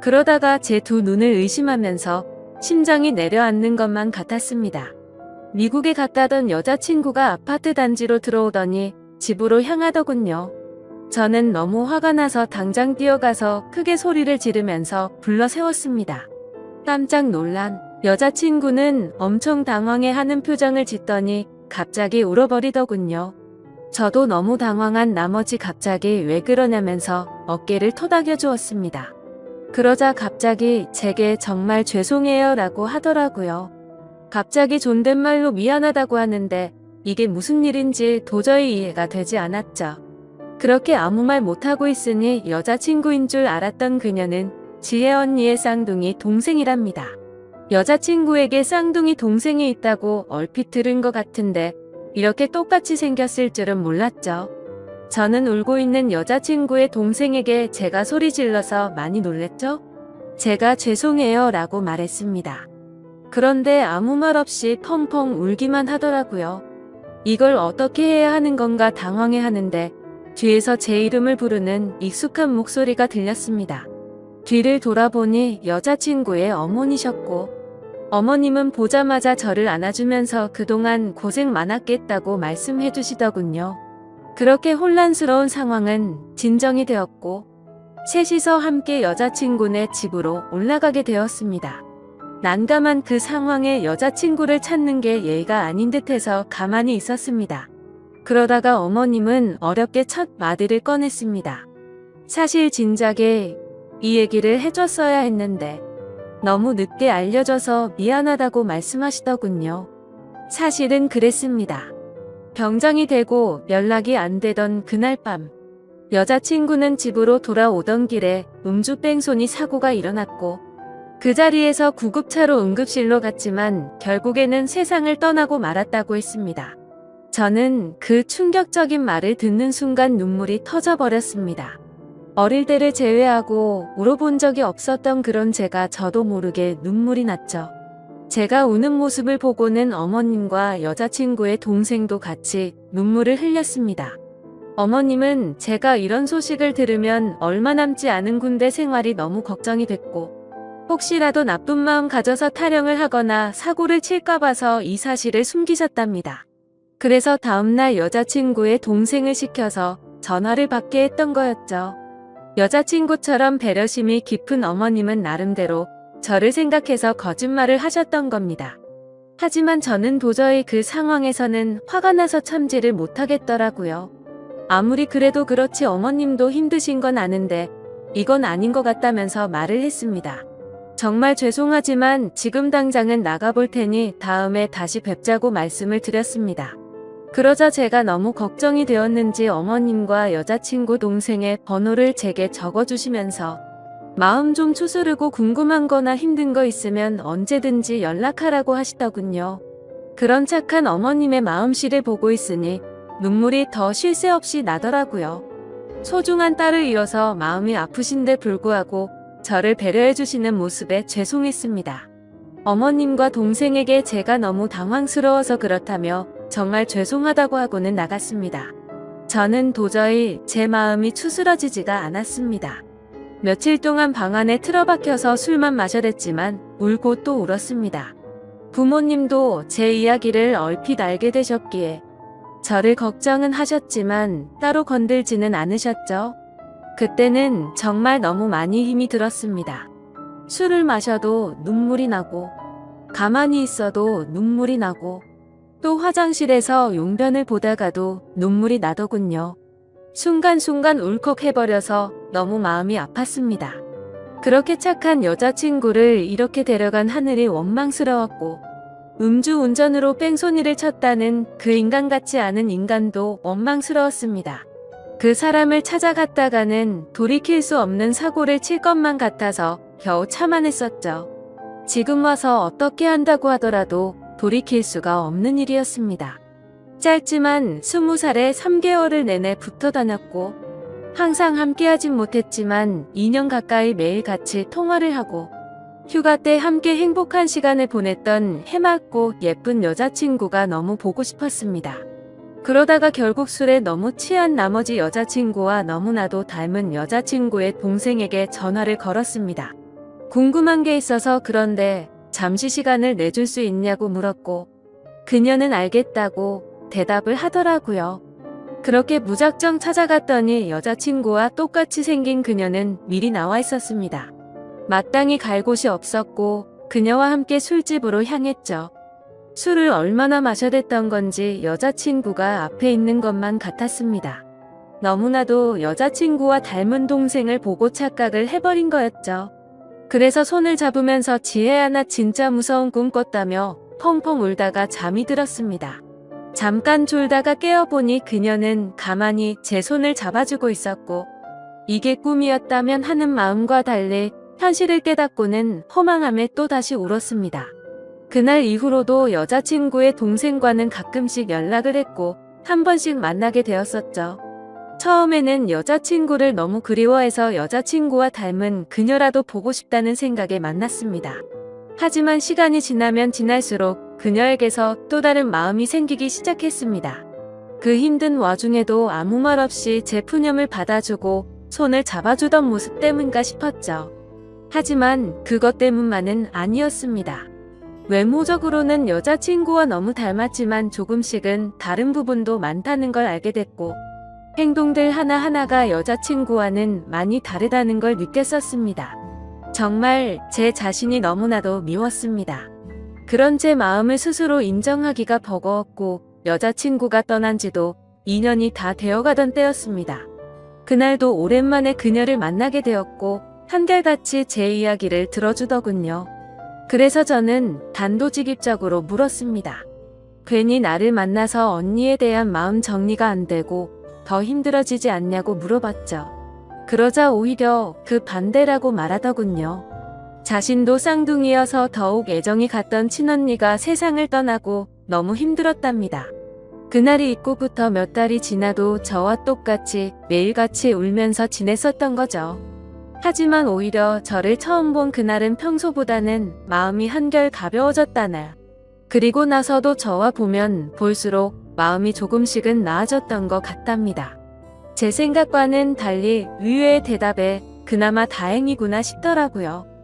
그러다가 제 두 눈을 의심하면서 심장이 내려앉는 것만 같았습니다. 미국에 갔다던 여자친구가 아파트 단지로 들어오더니 집으로 향하더군요. 저는 너무 화가 나서 당장 뛰어가서 크게 소리를 지르면서 불러 세웠습니다. 깜짝 놀란 여자친구는 엄청 당황해하는 표정을 짓더니 갑자기 울어버리더군요. 저도 너무 당황한 나머지 갑자기 왜 그러냐면서 어깨를 토닥여 주었습니다. 그러자 갑자기 제게 정말 죄송해요 라고 하더라고요. 갑자기 존댓말로 미안하다고 하는데 이게 무슨 일인지 도저히 이해가 되지 않았죠. 그렇게 아무 말 못하고 있으니 여자친구인 줄 알았던 그녀는 지혜 언니의 쌍둥이 동생이랍니다. 여자친구에게 쌍둥이 동생이 있다고 얼핏 들은 것 같은데 이렇게 똑같이 생겼을 줄은 몰랐죠. 저는 울고 있는 여자친구의 동생에게 제가 소리 질러서 많이 놀랬죠. 제가 죄송해요 라고 말했습니다. 그런데 아무 말 없이 펑펑 울기만 하더라고요. 이걸 어떻게 해야 하는 건가 당황해 하는데 뒤에서 제 이름을 부르는 익숙한 목소리가 들렸습니다. 뒤를 돌아보니 여자친구의 어머니셨고 어머님은 보자마자 저를 안아주면서 그동안 고생 많았겠다고 말씀해 주시더군요. 그렇게 혼란스러운 상황은 진정이 되었고 셋이서 함께 여자친구네 집으로 올라가게 되었습니다. 난감한 그 상황에 여자친구를 찾는 게 예의가 아닌 듯해서 가만히 있었습니다. 그러다가 어머님은 어렵게 첫 마디를 꺼냈습니다. 사실 진작에 이 얘기를 해줬어야 했는데 너무 늦게 알려줘서 미안하다고 말씀하시더군요. 사실은 그랬습니다. 병장이 되고 연락이 안 되던 그날 밤 여자친구는 집으로 돌아오던 길에 음주 뺑소니 사고가 일어났고 그 자리에서 구급차로 응급실로 갔지만 결국에는 세상을 떠나고 말았다고 했습니다. 저는 그 충격적인 말을 듣는 순간 눈물이 터져버렸습니다. 어릴 때를 제외하고 울어본 적이 없었던 그런 제가 저도 모르게 눈물이 났죠. 제가 우는 모습을 보고는 어머님과 여자친구의 동생도 같이 눈물을 흘렸습니다. 어머님은 제가 이런 소식을 들으면 얼마 남지 않은 군대 생활이 너무 걱정이 됐고 혹시라도 나쁜 마음 가져서 타령을 하거나 사고를 칠까 봐서 이 사실을 숨기셨답니다. 그래서 다음날 여자친구의 동생을 시켜서 전화를 받게 했던 거였죠. 여자친구처럼 배려심이 깊은 어머님은 나름대로 저를 생각해서 거짓말을 하셨던 겁니다. 하지만 저는 도저히 그 상황에서는 화가 나서 참지를 못하겠더라고요. 아무리 그래도 그렇지 어머님도 힘드신 건 아는데 이건 아닌 것 같다면서 말을 했습니다. 정말 죄송하지만 지금 당장은 나가볼 테니 다음에 다시 뵙자고 말씀을 드렸습니다. 그러자 제가 너무 걱정이 되었는지 어머님과 여자친구 동생의 번호를 제게 적어주시면서 마음 좀 추스르고 궁금한 거나 힘든 거 있으면 언제든지 연락하라고 하시더군요. 그런 착한 어머님의 마음씨를 보고 있으니 눈물이 더 쉴 새 없이 나더라고요. 소중한 딸을 잃어서 마음이 아프신데 불구하고 저를 배려해주시는 모습에 죄송했습니다. 어머님과 동생에게 제가 너무 당황스러워서 그렇다며 정말 죄송하다고 하고는 나갔습니다. 저는 도저히 제 마음이 추스러지지가 않았습니다. 며칠 동안 방 안에 틀어박혀서 술만 마셔댔지만 울고 또 울었습니다. 부모님도 제 이야기를 얼핏 알게 되셨기에 저를 걱정은 하셨지만 따로 건들지는 않으셨죠. 그때는 정말 너무 많이 힘이 들었습니다. 술을 마셔도 눈물이 나고 가만히 있어도 눈물이 나고 또 화장실에서 용변을 보다가도 눈물이 나더군요. 순간순간 울컥해버려서 너무 마음이 아팠습니다. 그렇게 착한 여자친구를 이렇게 데려간 하늘이 원망스러웠고 음주운전으로 뺑소니를 쳤다는 그 인간 같지 않은 인간도 원망스러웠습니다. 그 사람을 찾아갔다가는 돌이킬 수 없는 사고를 칠 것만 같아서 겨우 참아냈었죠. 지금 와서 어떻게 한다고 하더라도 돌이킬 수가 없는 일이었습니다. 짧지만 20살에 3개월을 내내 붙어 다녔고 항상 함께하진 못했지만 2년 가까이 매일 같이 통화를 하고 휴가 때 함께 행복한 시간을 보냈던 해맑고 예쁜 여자친구가 너무 보고 싶었습니다. 그러다가 결국 술에 너무 취한 나머지 여자친구와 너무나도 닮은 여자친구의 동생에게 전화를 걸었습니다. 궁금한 게 있어서 그런데 잠시 시간을 내줄 수 있냐고 물었고 그녀는 알겠다고 대답을 하더라고요. 그렇게 무작정 찾아갔더니 여자친구와 똑같이 생긴 그녀는 미리 나와 있었습니다. 마땅히 갈 곳이 없었고 그녀와 함께 술집으로 향했죠. 술을 얼마나 마셔댔던 건지 여자친구가 앞에 있는 것만 같았습니다. 너무나도 여자친구와 닮은 동생을 보고 착각을 해버린 거였죠. 그래서 손을 잡으면서 지혜야 나 진짜 무서운 꿈 꿨다며 펑펑 울다가 잠이 들었습니다. 잠깐 졸다가 깨어보니 그녀는 가만히 제 손을 잡아주고 있었고 이게 꿈이었다면 하는 마음과 달리 현실을 깨닫고는 허망함에 또다시 울었습니다. 그날 이후로도 여자친구의 동생과는 가끔씩 연락을 했고 한 번씩 만나게 되었었죠. 처음에는 여자친구를 너무 그리워해서 여자친구와 닮은 그녀라도 보고 싶다는 생각에 만났습니다. 하지만 시간이 지나면 지날수록 그녀에게서 또 다른 마음이 생기기 시작했습니다. 그 힘든 와중에도 아무 말 없이 제 푸념을 받아주고 손을 잡아주던 모습 때문인가 싶었죠. 하지만 그것 때문만은 아니었습니다. 외모적으로는 여자친구와 너무 닮았지만 조금씩은 다른 부분도 많다는 걸 알게 됐고 행동들 하나하나가 여자친구와는 많이 다르다는 걸 느꼈었습니다. 정말 제 자신이 너무나도 미웠습니다. 그런 제 마음을 스스로 인정하기가 버거웠고 여자친구가 떠난 지도 2년이 다 되어가던 때였습니다. 그날도 오랜만에 그녀를 만나게 되었고 한결같이 제 이야기를 들어주더군요. 그래서 저는 단도직입적으로 물었습니다. 괜히 나를 만나서 언니에 대한 마음 정리가 안 되고 더 힘들어지지 않냐고 물어봤죠. 그러자 오히려 그 반대라고 말하더군요. 자신도 쌍둥이여서 더욱 애정이 갔던 친언니가 세상을 떠나고 너무 힘들었답니다. 그날이 있고부터 몇 달이 지나도 저와 똑같이 매일같이 울면서 지냈었던 거죠. 하지만 오히려 저를 처음 본 그날은 평소보다는 마음이 한결 가벼워졌다나. 그리고 나서도 저와 보면 볼수록 마음이 조금씩은 나아졌던 것 같답니다. 제 생각과는 달리 의외의 대답에 그나마 다행이구나 싶더라고요.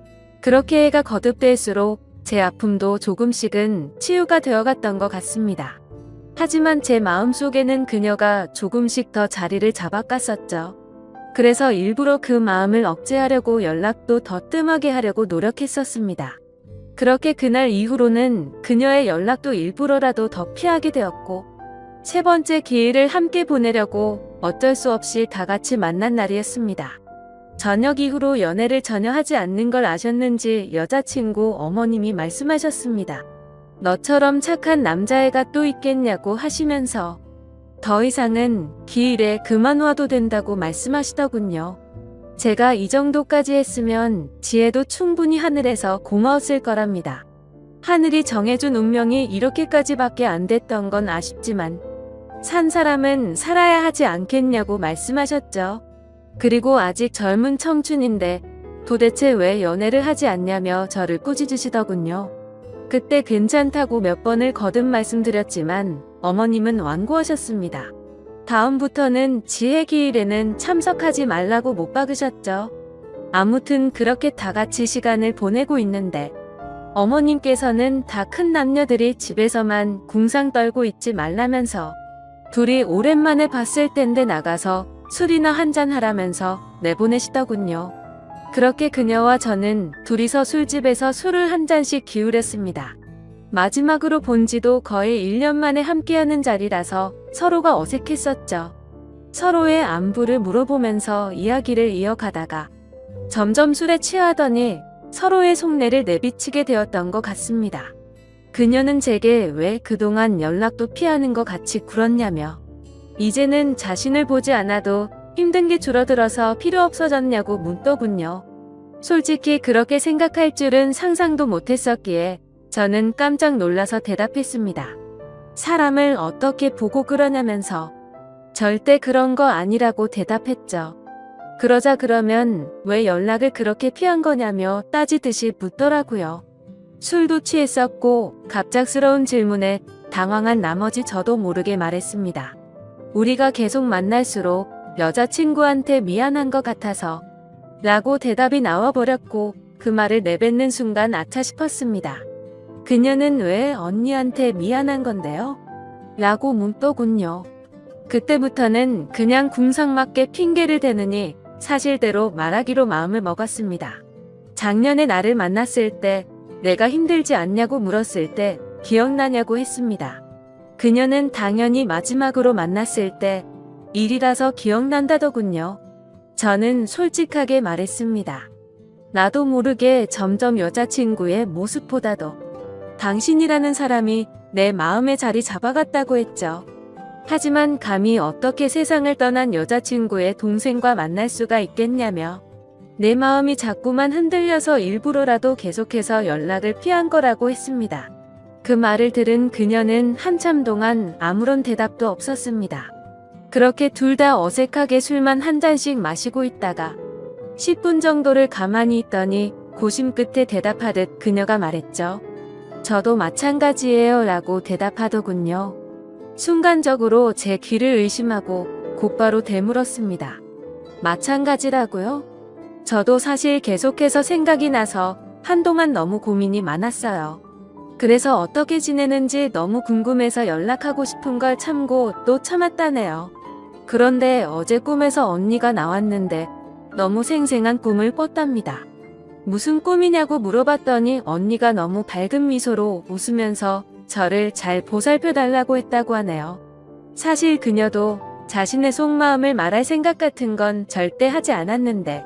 그렇게 해가 거듭될수록 제 아픔도 조금씩은 치유가 되어갔던 것 같습니다. 하지만 제 마음속에는 그녀가 조금씩 더 자리를 잡아갔었죠. 그래서 일부러 그 마음을 억제하려고 연락도 더 뜸하게 하려고 노력했었습니다. 그렇게 그날 이후로는 그녀의 연락도 일부러라도 더 피하게 되었고, 세 번째 기회를 함께 보내려고 어쩔 수 없이 다 같이 만난 날이었습니다. 저녁 이후로 연애를 전혀 하지 않는 걸 아셨는지 여자친구 어머님이 말씀하셨습니다. 너처럼 착한 남자애가 또 있겠냐고 하시면서 더 이상은 기일에 그만 와도 된다고 말씀하시더군요. 제가 이 정도까지 했으면 지혜도 충분히 하늘에서 고마웠을 거랍니다. 하늘이 정해준 운명이 이렇게까지밖에 안 됐던 건 아쉽지만 산 사람은 살아야 하지 않겠냐고 말씀하셨죠. 그리고 아직 젊은 청춘인데 도대체 왜 연애를 하지 않냐며 저를 꾸짖으시더군요. 그때 괜찮다고 몇 번을 거듭 말씀드렸지만 어머님은 완고하셨습니다. 다음부터는 지혜 기일에는 참석하지 말라고 못 박으셨죠. 아무튼 그렇게 다 같이 시간을 보내고 있는데 어머님께서는 다 큰 남녀들이 집에서만 궁상 떨고 있지 말라면서 둘이 오랜만에 봤을 텐데 나가서 술이나 한잔 하라면서 내보내시더군요. 그렇게 그녀와 저는 둘이서 술집에서 술을 한 잔씩 기울였습니다. 마지막으로 본 지도 거의 1년 만에 함께하는 자리라서 서로가 어색했었죠. 서로의 안부를 물어보면서 이야기를 이어가다가 점점 술에 취하더니 서로의 속내를 내비치게 되었던 것 같습니다. 그녀는 제게 왜 그동안 연락도 피하는 것 같이 굴었냐며 이제는 자신을 보지 않아도 힘든 게 줄어들어서 필요 없어졌냐고 묻더군요. 솔직히 그렇게 생각할 줄은 상상도 못했었기에 저는 깜짝 놀라서 대답했습니다. 사람을 어떻게 보고 그러냐면서 절대 그런 거 아니라고 대답했죠. 그러자 그러면 왜 연락을 그렇게 피한 거냐며 따지듯이 묻더라고요. 술도 취했었고 갑작스러운 질문에 당황한 나머지 저도 모르게 말했습니다. 우리가 계속 만날수록 여자친구한테 미안한 것 같아서 라고 대답이 나와버렸고 그 말을 내뱉는 순간 아차 싶었습니다. 그녀는 왜 언니한테 미안한 건데요? 라고 묻더군요. 그때부터는 그냥 궁상맞게 핑계를 대느니 사실대로 말하기로 마음을 먹었습니다. 작년에 나를 만났을 때 내가 힘들지 않냐고 물었을 때 기억나냐고 했습니다. 그녀는 당연히 마지막으로 만났을 때 일이라서 기억난다더군요. 저는 솔직하게 말했습니다. 나도 모르게 점점 여자친구의 모습보다도 당신이라는 사람이 내 마음에 자리 잡아갔다고 했죠. 하지만 감히 어떻게 세상을 떠난 여자친구의 동생과 만날 수가 있겠냐며 내 마음이 자꾸만 흔들려서 일부러라도 계속해서 연락을 피한 거라고 했습니다. 그 말을 들은 그녀는 한참 동안 아무런 대답도 없었습니다. 그렇게 둘 다 어색하게 술만 한 잔씩 마시고 있다가 10분 정도를 가만히 있더니 고심 끝에 대답하듯 그녀가 말했죠. 저도 마찬가지예요 라고 대답하더군요. 순간적으로 제 귀를 의심하고 곧바로 되물었습니다. 마찬가지라고요? 저도 사실 계속해서 생각이 나서 한동안 너무 고민이 많았어요. 그래서 어떻게 지내는지 너무 궁금해서 연락하고 싶은 걸 참고 또 참았다네요. 그런데 어제 꿈에서 언니가 나왔는데 너무 생생한 꿈을 꿨답니다. 무슨 꿈이냐고 물어봤더니 언니가 너무 밝은 미소로 웃으면서 저를 잘 보살펴달라고 했다고 하네요. 사실 그녀도 자신의 속마음을 말할 생각 같은 건 절대 하지 않았는데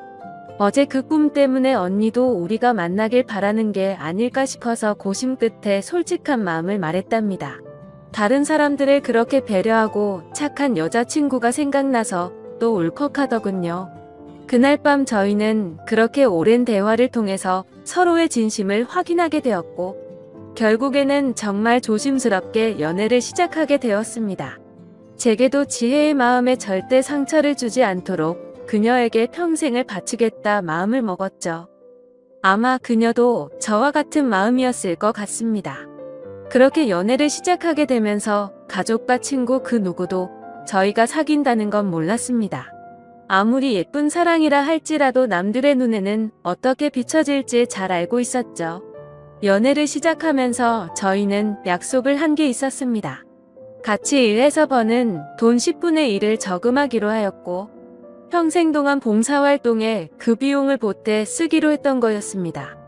어제 그 꿈 때문에 언니도 우리가 만나길 바라는 게 아닐까 싶어서 고심 끝에 솔직한 마음을 말했답니다. 다른 사람들을 그렇게 배려하고 착한 여자친구가 생각나서 또 울컥하더군요. 그날 밤 저희는 그렇게 오랜 대화를 통해서 서로의 진심을 확인하게 되었고, 결국에는 정말 조심스럽게 연애를 시작하게 되었습니다. 제게도 지혜의 마음에 절대 상처를 주지 않도록 그녀에게 평생을 바치겠다 마음을 먹었죠. 아마 그녀도 저와 같은 마음이었을 것 같습니다. 그렇게 연애를 시작하게 되면서 가족과 친구 그 누구도 저희가 사귄다는 건 몰랐습니다. 아무리 예쁜 사랑이라 할지라도 남들의 눈에는 어떻게 비춰질지 잘 알고 있었죠. 연애를 시작하면서 저희는 약속을 한 게 있었습니다. 같이 일해서 버는 돈 10분의 1을 저금하기로 하였고, 평생 동안 봉사활동에 그 비용을 보태 쓰기로 했던 거였습니다.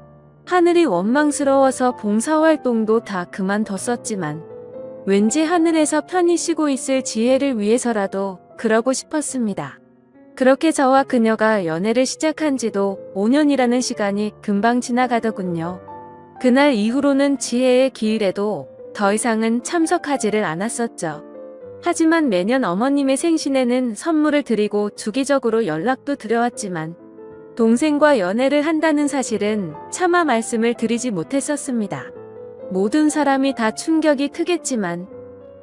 하늘이 원망스러워서 봉사활동도 다 그만뒀었지만 왠지 하늘에서 편히 쉬고 있을 지혜를 위해서라도 그러고 싶었습니다. 그렇게 저와 그녀가 연애를 시작한 지도 5년이라는 시간이 금방 지나가더군요. 그날 이후로는 지혜의 기일에도 더 이상은 참석하지를 않았었죠. 하지만 매년 어머님의 생신에는 선물을 드리고 주기적으로 연락도 드려왔지만 동생과 연애를 한다는 사실은 차마 말씀을 드리지 못했었습니다. 모든 사람이 다 충격이 크겠지만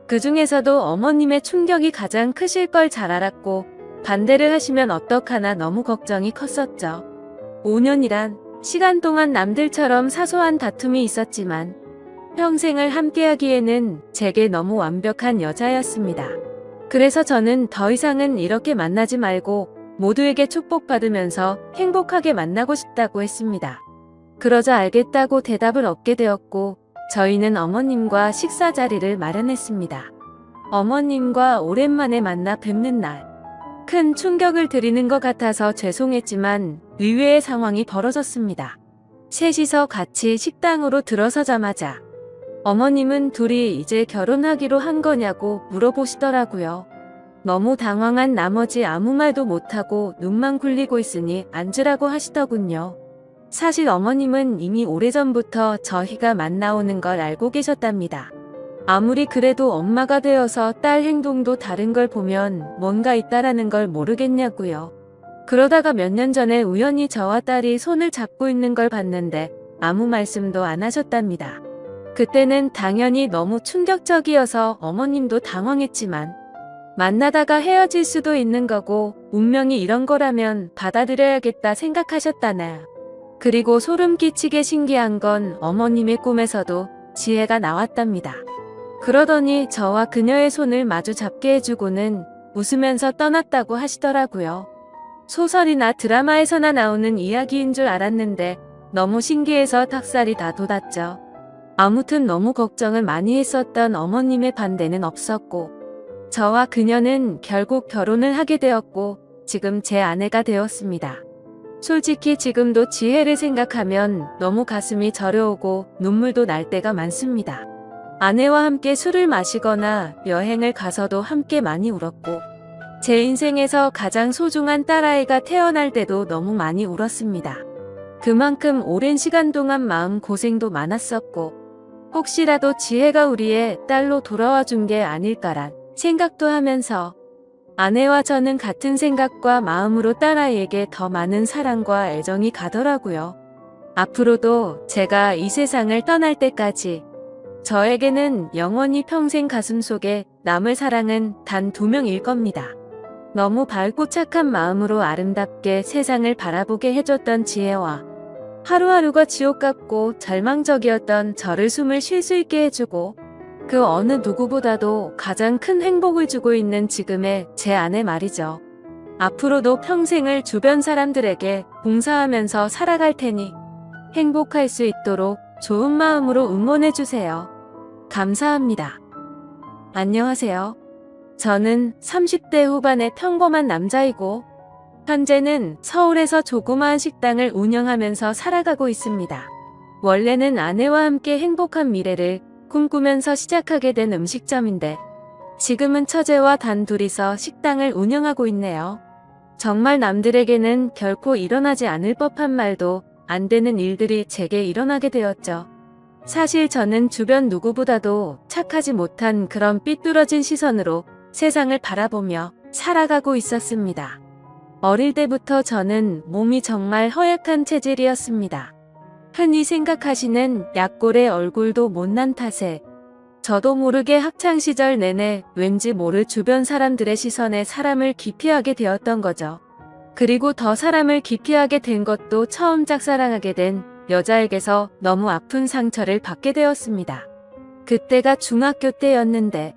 그 중에서도 어머님의 충격이 가장 크실 걸 잘 알았고, 반대를 하시면 어떡하나 너무 걱정이 컸었죠. 5년이란 시간 동안 남들처럼 사소한 다툼이 있었지만 평생을 함께하기에는 제게 너무 완벽한 여자였습니다. 그래서 저는 더 이상은 이렇게 만나지 말고 모두에게 축복받으면서 행복하게 만나고 싶다고 했습니다. 그러자 알겠다고 대답을 얻게 되었고, 저희는 어머님과 식사 자리를 마련했습니다. 어머님과 오랜만에 만나 뵙는 날. 큰 충격을 드리는 것 같아서 죄송했지만 의외의 상황이 벌어졌습니다. 셋이서 같이 식당으로 들어서자마자 어머님은 둘이 이제 결혼하기로 한 거냐고 물어보시더라고요. 너무 당황한 나머지 아무 말도 못하고 눈만 굴리고 있으니 앉으라고 하시더군요. 사실 어머님은 이미 오래전부터 저희가 만나오는 걸 알고 계셨답니다. 아무리 그래도 엄마가 되어서 딸 행동도 다른 걸 보면 뭔가 있다라는 걸 모르겠냐고요. 그러다가 몇 년 전에 우연히 저와 딸이 손을 잡고 있는 걸 봤는데 아무 말씀도 안 하셨답니다. 그때는 당연히 너무 충격적이어서 어머님도 당황했지만 만나다가 헤어질 수도 있는 거고 운명이 이런 거라면 받아들여야겠다 생각하셨다나요. 그리고 소름 끼치게 신기한 건 어머님의 꿈에서도 지혜가 나왔답니다. 그러더니 저와 그녀의 손을 마주 잡게 해주고는 웃으면서 떠났다고 하시더라고요. 소설이나 드라마에서나 나오는 이야기인 줄 알았는데 너무 신기해서 닭살이 다 돋았죠. 아무튼 너무 걱정을 많이 했었던 어머님의 반대는 없었고, 저와 그녀는 결국 결혼을 하게 되었고 지금 제 아내가 되었습니다. 솔직히 지금도 지혜를 생각하면 너무 가슴이 저려오고 눈물도 날 때가 많습니다. 아내와 함께 술을 마시거나 여행을 가서도 함께 많이 울었고, 제 인생에서 가장 소중한 딸아이가 태어날 때도 너무 많이 울었습니다. 그만큼 오랜 시간 동안 마음 고생도 많았었고, 혹시라도 지혜가 우리의 딸로 돌아와 준 게 아닐까란 생각도 하면서 아내와 저는 같은 생각과 마음으로 딸아이에게 더 많은 사랑과 애정이 가더라고요. 앞으로도 제가 이 세상을 떠날 때까지 저에게는 영원히 평생 가슴속에 남을 사랑은 단 2명일 겁니다. 너무 밝고 착한 마음으로 아름답게 세상을 바라보게 해줬던 지혜와 하루하루가 지옥 같고 절망적이었던 저를 숨을 쉴 수 있게 해주고 그 어느 누구보다도 가장 큰 행복을 주고 있는 지금의 제 아내 말이죠. 앞으로도 평생을 주변 사람들에게 봉사하면서 살아갈 테니 행복할 수 있도록 좋은 마음으로 응원해주세요. 감사합니다. 안녕하세요. 저는 30대 후반의 평범한 남자이고 현재는 서울에서 조그마한 식당을 운영하면서 살아가고 있습니다. 원래는 아내와 함께 행복한 미래를 꿈꾸면서 시작하게 된 음식점인데 지금은 처제와 단둘이서 식당을 운영하고 있네요. 정말 남들에게는 결코 일어나지 않을 법한 말도 안 되는 일들이 제게 일어나게 되었죠. 사실 저는 주변 누구보다도 착하지 못한 그런 삐뚤어진 시선으로 세상을 바라보며 살아가고 있었습니다. 어릴 때부터 저는 몸이 정말 허약한 체질이었습니다. 흔히 생각하시는 약골의 얼굴도 못난 탓에 저도 모르게 학창시절 내내 왠지 모를 주변 사람들의 시선에 사람을 기피하게 되었던 거죠. 그리고 더 사람을 기피하게 된 것도 처음 짝사랑하게 된 여자에게서 너무 아픈 상처를 받게 되었습니다. 그때가 중학교 때였는데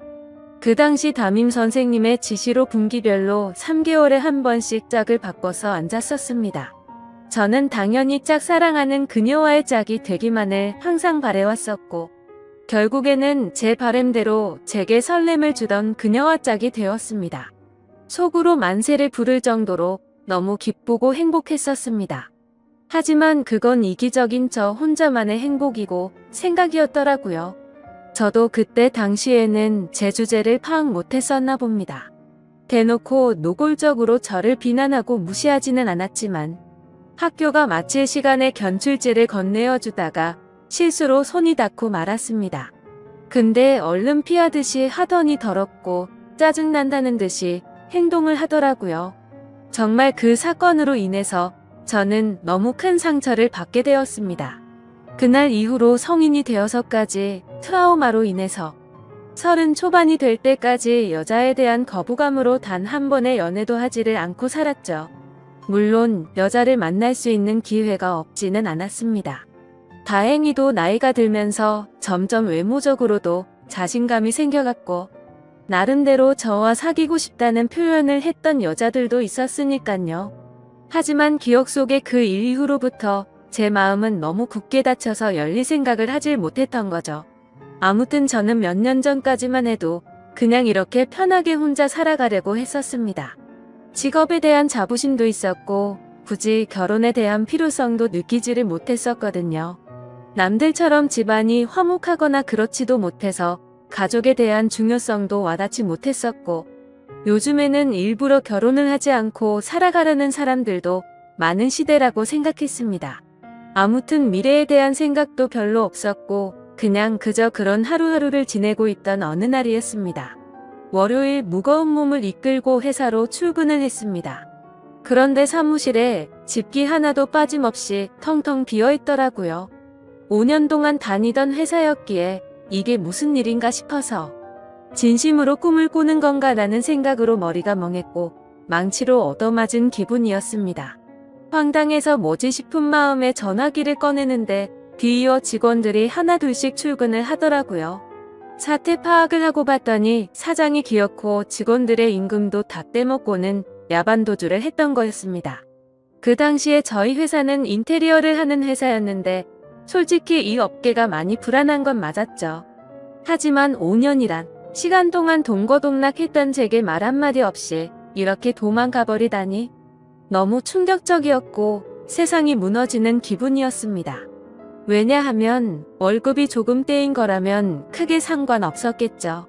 그 당시 담임 선생님의 지시로 분기별로 3개월에 한 번씩 짝을 바꿔서 앉았었습니다. 저는 당연히 짝사랑하는 그녀와의 짝이 되기만을 항상 바래왔었고 결국에는 제 바램대로 제게 설렘을 주던 그녀와 짝이 되었습니다. 속으로 만세를 부를 정도로 너무 기쁘고 행복했었습니다. 하지만 그건 이기적인 저 혼자만의 행복이고 생각이었더라고요. 저도 그때 당시에는 제 주제를 파악 못했었나 봅니다. 대놓고 노골적으로 저를 비난하고 무시하지는 않았지만 학교가 마칠 시간에 견출지를 건네어 주다가 실수로 손이 닿고 말았습니다. 근데 얼른 피하듯이 하더니 더럽고 짜증난다는 듯이 행동을 하더라고요. 정말 그 사건으로 인해서 저는 너무 큰 상처를 받게 되었습니다. 그날 이후로 성인이 되어서까지 트라우마로 인해서 30 초반이 될 때까지 여자에 대한 거부감으로 단 한 번의 연애도 하지를 않고 살았죠. 물론 여자를 만날 수 있는 기회가 없지는 않았습니다. 다행히도 나이가 들면서 점점 외모적으로도 자신감이 생겨갔고 나름대로 저와 사귀고 싶다는 표현을 했던 여자들도 있었으니깐요. 하지만 기억 속의 그 일 이후로부터 제 마음은 너무 굳게 닫혀서 열릴 생각을 하질 못했던 거죠. 아무튼 저는 몇 년 전까지만 해도 그냥 이렇게 편하게 혼자 살아가려고 했었습니다. 직업에 대한 자부심도 있었고 굳이 결혼에 대한 필요성도 느끼지를 못했었거든요. 남들처럼 집안이 화목하거나 그렇지도 못해서 가족에 대한 중요성도 와닿지 못했었고 요즘에는 일부러 결혼을 하지 않고 살아가려는 사람들도 많은 시대라고 생각했습니다. 아무튼 미래에 대한 생각도 별로 없었고 그냥 그저 그런 하루하루를 지내고 있던 어느 날이었습니다. 월요일 무거운 몸을 이끌고 회사로 출근을 했습니다. 그런데 사무실에 집기 하나도 빠짐없이 텅텅 비어있더라고요. 5년 동안 다니던 회사였기에 이게 무슨 일인가 싶어서 진심으로 꿈을 꾸는 건가라는 생각으로 머리가 멍했고 망치로 얻어맞은 기분이었습니다. 황당해서 뭐지 싶은 마음에 전화기를 꺼내는데 뒤이어 직원들이 하나둘씩 출근을 하더라고요. 사태 파악을 하고 봤더니 사장이 기어코 직원들의 임금도 다 떼먹고는 야반도주를 했던 거였습니다. 그 당시에 저희 회사는 인테리어를 하는 회사였는데 솔직히 이 업계가 많이 불안한 건 맞았죠. 하지만 5년이란 시간 동안 동거동락했던 제게 말 한마디 없이 이렇게 도망가버리다니 너무 충격적이었고 세상이 무너지는 기분이었습니다. 왜냐하면 월급이 조금 떼인 거라면 크게 상관없었겠죠.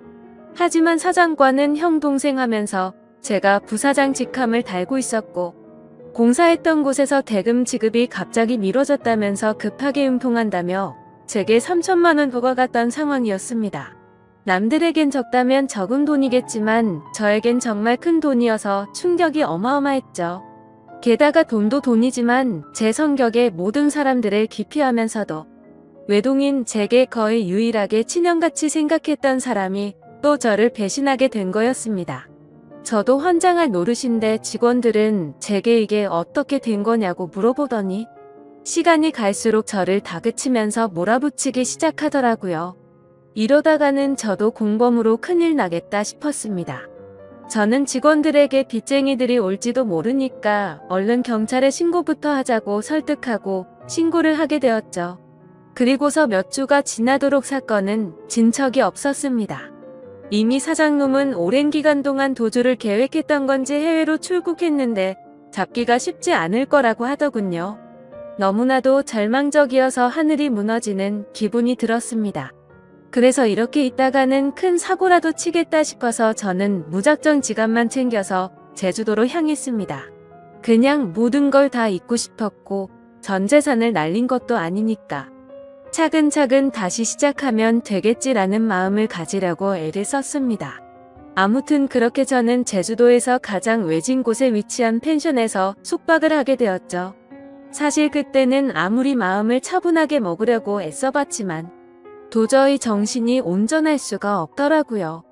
하지만 사장과는 형 동생 하면서 제가 부사장 직함을 달고 있었고 공사했던 곳에서 대금 지급이 갑자기 미뤄졌다면서 급하게 응통한다며 제게 3천만 원 부과갔던 상황이었습니다. 남들에겐 적다면 적은 돈이겠지만 저에겐 정말 큰 돈이어서 충격이 어마어마했죠. 게다가 돈도 돈이지만 제 성격에 모든 사람들을 기피하면서도 외동인 제게 거의 유일하게 친형같이 생각했던 사람이 또 저를 배신하게 된 거였습니다. 저도 환장할 노릇인데 직원들은 제게 이게 어떻게 된 거냐고 물어보더니 시간이 갈수록 저를 다그치면서 몰아붙이기 시작하더라고요. 이러다가는 저도 공범으로 큰일 나겠다 싶었습니다. 저는 직원들에게 빚쟁이들이 올지도 모르니까 얼른 경찰에 신고부터 하자고 설득하고 신고를 하게 되었죠. 그리고서 몇 주가 지나도록 사건은 진척이 없었습니다. 이미 사장놈은 오랜 기간 동안 도주를 계획했던 건지 해외로 출국했는데 잡기가 쉽지 않을 거라고 하더군요. 너무나도 절망적이어서 하늘이 무너지는 기분이 들었습니다. 그래서 이렇게 있다가는 큰 사고라도 치겠다 싶어서 저는 무작정 지갑만 챙겨서 제주도로 향했습니다. 그냥 모든 걸 다 잊고 싶었고 전 재산을 날린 것도 아니니까 차근차근 다시 시작하면 되겠지라는 마음을 가지려고 애를 썼습니다. 아무튼 그렇게 저는 제주도에서 가장 외진 곳에 위치한 펜션에서 숙박을 하게 되었죠. 사실 그때는 아무리 마음을 차분하게 먹으려고 애써봤지만 도저히 정신이 온전할 수가 없더라고요.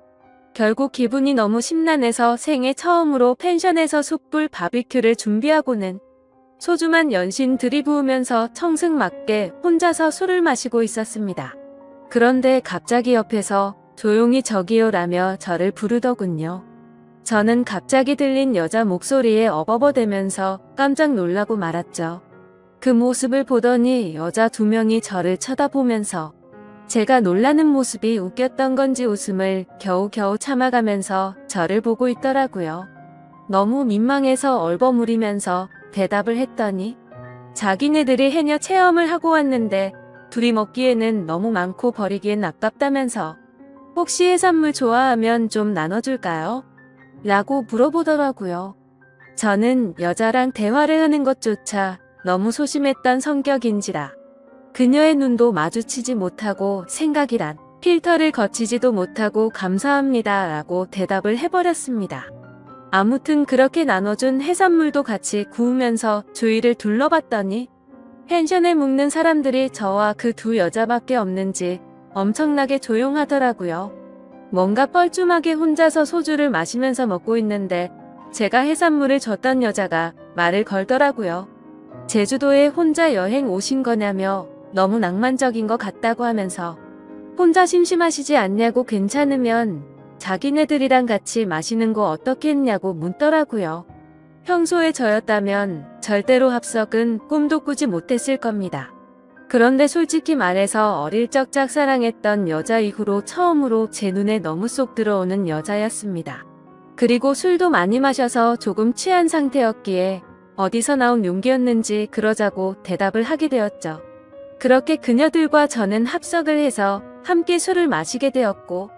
결국 기분이 너무 심란해서 생애 처음으로 펜션에서 숯불 바비큐를 준비하고는 소주만 연신 들이부으면서 청승맞게 혼자서 술을 마시고 있었습니다. 그런데 갑자기 옆에서 조용히 저기요라며 저를 부르더군요. 저는 갑자기 들린 여자 목소리에 어버버대면서 깜짝 놀라고 말았죠. 그 모습을 보더니 여자 2명이 저를 쳐다보면서 제가 놀라는 모습이 웃겼던 건지 웃음을 겨우겨우 참아가면서 저를 보고 있더라고요. 너무 민망해서 얼버무리면서 대답을 했더니 자기네들이 해녀 체험을 하고 왔는데 둘이 먹기에는 너무 많고 버리기엔 아깝다면서 혹시 해산물 좋아하면 좀 나눠줄까요? 라고 물어보더라고요. 저는 여자랑 대화를 하는 것조차 너무 소심했던 성격인지라 그녀의 눈도 마주치지 못하고 생각이란 필터를 거치지도 못하고 감사합니다 라고 대답을 해버렸습니다. 아무튼 그렇게 나눠준 해산물도 같이 구우면서 주위를 둘러봤더니 펜션에 묵는 사람들이 저와 그 2 여자밖에 없는지 엄청나게 조용하더라고요. 뭔가 뻘쭘하게 혼자서 소주를 마시면서 먹고 있는데 제가 해산물을 줬던 여자가 말을 걸더라고요. 제주도에 혼자 여행 오신 거냐며 너무 낭만적인 것 같다고 하면서 혼자 심심하시지 않냐고 괜찮으면 자기네들이랑 같이 마시는 거 어떻겠냐고 묻더라고요. 평소에 저였다면 절대로 합석은 꿈도 꾸지 못했을 겁니다. 그런데 솔직히 말해서 어릴 적 짝사랑했던 여자 이후로 처음으로 제 눈에 너무 쏙 들어오는 여자였습니다. 그리고 술도 많이 마셔서 조금 취한 상태였기에 어디서 나온 용기였는지 그러자고 대답을 하게 되었죠. 그렇게 그녀들과 저는 합석을 해서 함께 술을 마시게 되었고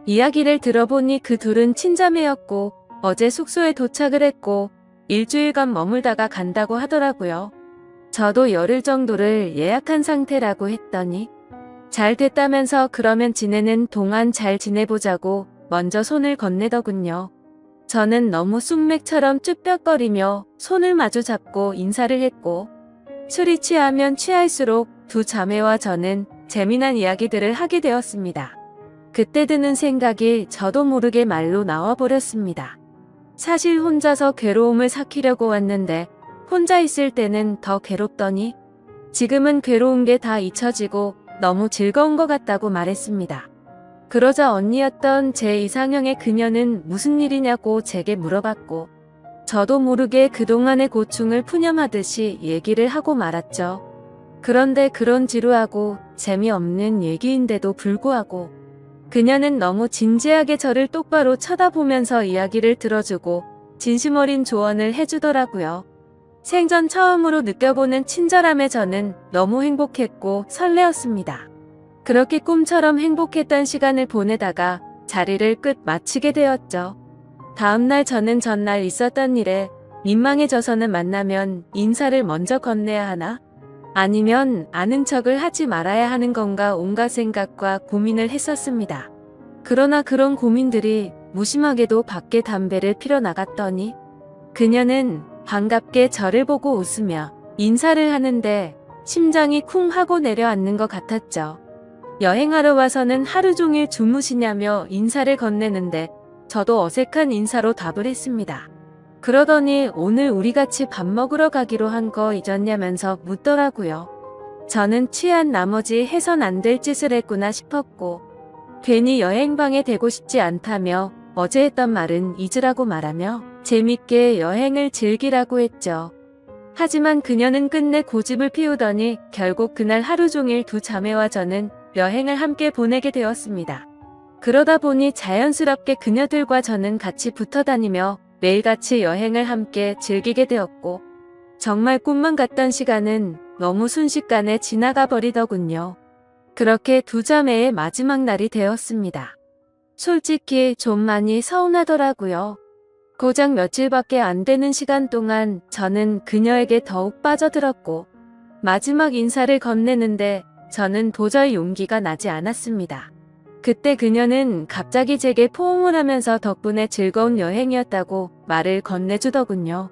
이야기를 들어보니 그 2은 친자매였고 어제 숙소에 도착을 했고 일주일간 머물다가 간다고 하더라고요. 저도 열흘 정도를 예약한 상태라고 했더니 잘 됐다면서 그러면 지내는 동안 잘 지내보자고 먼저 손을 건네더군요. 저는 너무 쑥맥처럼 쭈뼛거리며 손을 마주 잡고 인사를 했고 술이 취하면 취할수록 2 자매와 저는 재미난 이야기들을 하게 되었습니다. 그때 드는 생각이 저도 모르게 말로 나와버렸습니다. 사실 혼자서 괴로움을 삭히려고 왔는데 혼자 있을 때는 더 괴롭더니 지금은 괴로운 게 다 잊혀지고 너무 즐거운 것 같다고 말했습니다. 그러자 언니였던 제 이상형의 그녀는 무슨 일이냐고 제게 물어봤고 저도 모르게 그동안의 고충을 푸념하듯이 얘기를 하고 말았죠. 그런데 그런 지루하고 재미없는 얘기인데도 불구하고 그녀는 너무 진지하게 저를 똑바로 쳐다보면서 이야기를 들어주고 진심 어린 조언을 해주더라고요. 생전 처음으로 느껴보는 친절함에 저는 너무 행복했고 설레었습니다. 그렇게 꿈처럼 행복했던 시간을 보내다가 자리를 끝 마치게 되었죠. 다음날 저는 전날 있었던 일에 민망해져서는 만나면 인사를 먼저 건네야 하나? 아니면 아는 척을 하지 말아야 하는 건가 온갖 생각과 고민을 했었습니다. 그러나 그런 고민들이 무심하게도 밖에 담배를 피러 나갔더니 그녀는 반갑게 저를 보고 웃으며 인사를 하는데 심장이 쿵 하고 내려앉는 것 같았죠. 여행하러 와서는 하루 종일 주무시냐며 인사를 건네는데 저도 어색한 인사로 답을 했습니다. 그러더니 오늘 우리 같이 밥 먹으러 가기로 한 거 잊었냐면서 묻더라고요. 저는 취한 나머지 해선 안 될 짓을 했구나 싶었고 괜히 여행방해 되고 싶지 않다며 어제 했던 말은 잊으라고 말하며 재밌게 여행을 즐기라고 했죠. 하지만 그녀는 끝내 고집을 피우더니 결국 그날 하루 종일 2 자매와 저는 여행을 함께 보내게 되었습니다. 그러다 보니 자연스럽게 그녀들과 저는 같이 붙어 다니며 매일같이 여행을 함께 즐기게 되었고 정말 꿈만 같던 시간은 너무 순식간에 지나가 버리더군요. 그렇게 2 자매의 마지막 날이 되었습니다. 솔직히 좀 많이 서운하더라고요. 고작 며칠밖에 안 되는 시간 동안 저는 그녀에게 더욱 빠져들었고 마지막 인사를 건네는데 저는 도저히 용기가 나지 않았습니다. 그때 그녀는 갑자기 제게 포옹을 하면서 덕분에 즐거운 여행이었다고 말을 건네주더군요.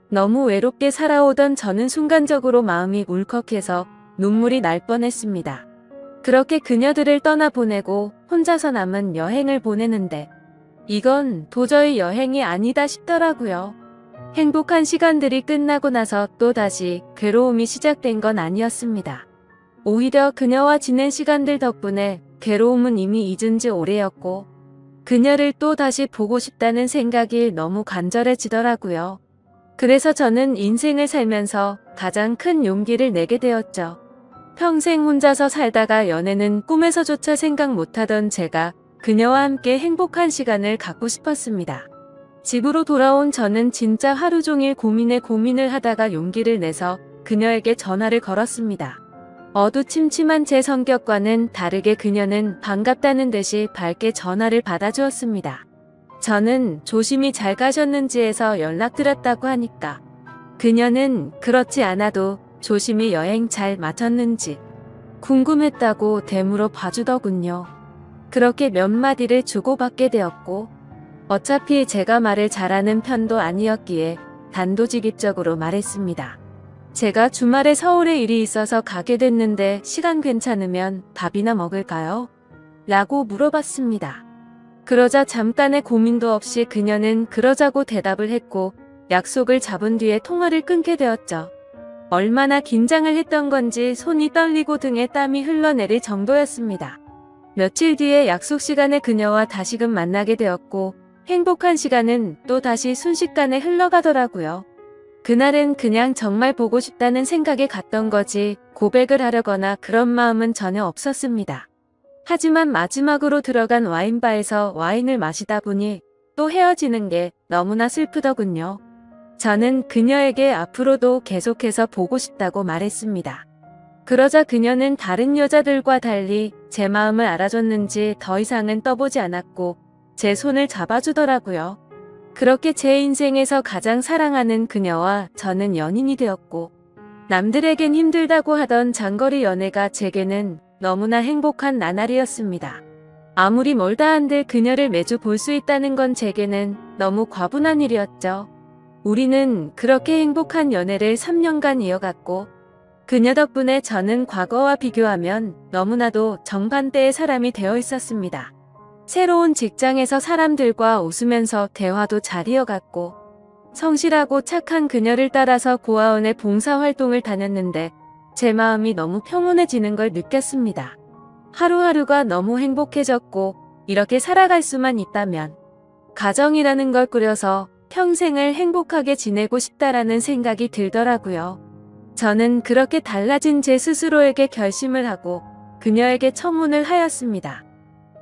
너무 외롭게 살아오던 저는 순간적으로 마음이 울컥해서 눈물이 날 뻔했습니다. 그렇게 그녀들을 떠나보내고 혼자서 남은 여행을 보내는데 이건 도저히 여행이 아니다 싶더라고요. 행복한 시간들이 끝나고 나서 또다시 괴로움이 시작된 건 아니었습니다. 오히려 그녀와 지낸 시간들 덕분에 괴로움은 이미 잊은 지 오래였고 그녀를 또 다시 보고 싶다는 생각이 너무 간절해지더라고요. 그래서 저는 인생을 살면서 가장 큰 용기를 내게 되었죠. 평생 혼자서 살다가 연애는 꿈에서조차 생각 못하던 제가 그녀와 함께 행복한 시간을 갖고 싶었습니다. 집으로 돌아온 저는 진짜 하루 종일 고민을 하다가 용기를 내서 그녀에게 전화를 걸었습니다. 어두침침한 제 성격과는 다르게 그녀는 반갑다는 듯이 밝게 전화를 받아주었습니다. 저는 조심히 잘 가셨는지 해서 연락드렸다고 하니까 그녀는 그렇지 않아도 조심히 여행 잘 마쳤는지 궁금했다고 되물어 봐주더군요. 그렇게 몇 마디를 주고받게 되었고 어차피 제가 말을 잘하는 편도 아니었기에 단도직입적으로 말했습니다. 제가 주말에 서울에 일이 있어서 가게 됐는데 시간 괜찮으면 밥이나 먹을까요? 라고 물어봤습니다. 그러자 잠깐의 고민도 없이 그녀는 그러자고 대답을 했고 약속을 잡은 뒤에 통화를 끊게 되었죠. 얼마나 긴장을 했던 건지 손이 떨리고 등에 땀이 흘러내릴 정도였습니다. 며칠 뒤에 약속 시간에 그녀와 다시금 만나게 되었고 행복한 시간은 또 다시 순식간에 흘러가더라고요. 그날은 그냥 정말 보고 싶다는 생각에 갔던 거지 고백을 하려거나 그런 마음은 전혀 없었습니다. 하지만 마지막으로 들어간 와인바에서 와인을 마시다 보니 또 헤어지는 게 너무나 슬프더군요. 저는 그녀에게 앞으로도 계속해서 보고 싶다고 말했습니다. 그러자 그녀는 다른 여자들과 달리 제 마음을 알아줬는지 더 이상은 떠보지 않았고 제 손을 잡아주더라고요. 그렇게 제 인생에서 가장 사랑하는 그녀와 저는 연인이 되었고 남들에겐 힘들다고 하던 장거리 연애가 제게는 너무나 행복한 나날이었습니다. 아무리 멀다 한들 그녀를 매주 볼 수 있다는 건 제게는 너무 과분한 일이었죠. 우리는 그렇게 행복한 연애를 3년간 이어갔고 그녀 덕분에 저는 과거와 비교하면 너무나도 정반대의 사람이 되어 있었습니다. 새로운 직장에서 사람들과 웃으면서 대화도 잘 이어갔고 성실하고 착한 그녀를 따라서 고아원의 봉사활동을 다녔는데 제 마음이 너무 평온해지는 걸 느꼈습니다. 하루하루가 너무 행복해졌고 이렇게 살아갈 수만 있다면 가정이라는 걸 꾸려서 평생을 행복하게 지내고 싶다라는 생각이 들더라고요. 저는 그렇게 달라진 제 스스로에게 결심을 하고 그녀에게 청혼을 하였습니다.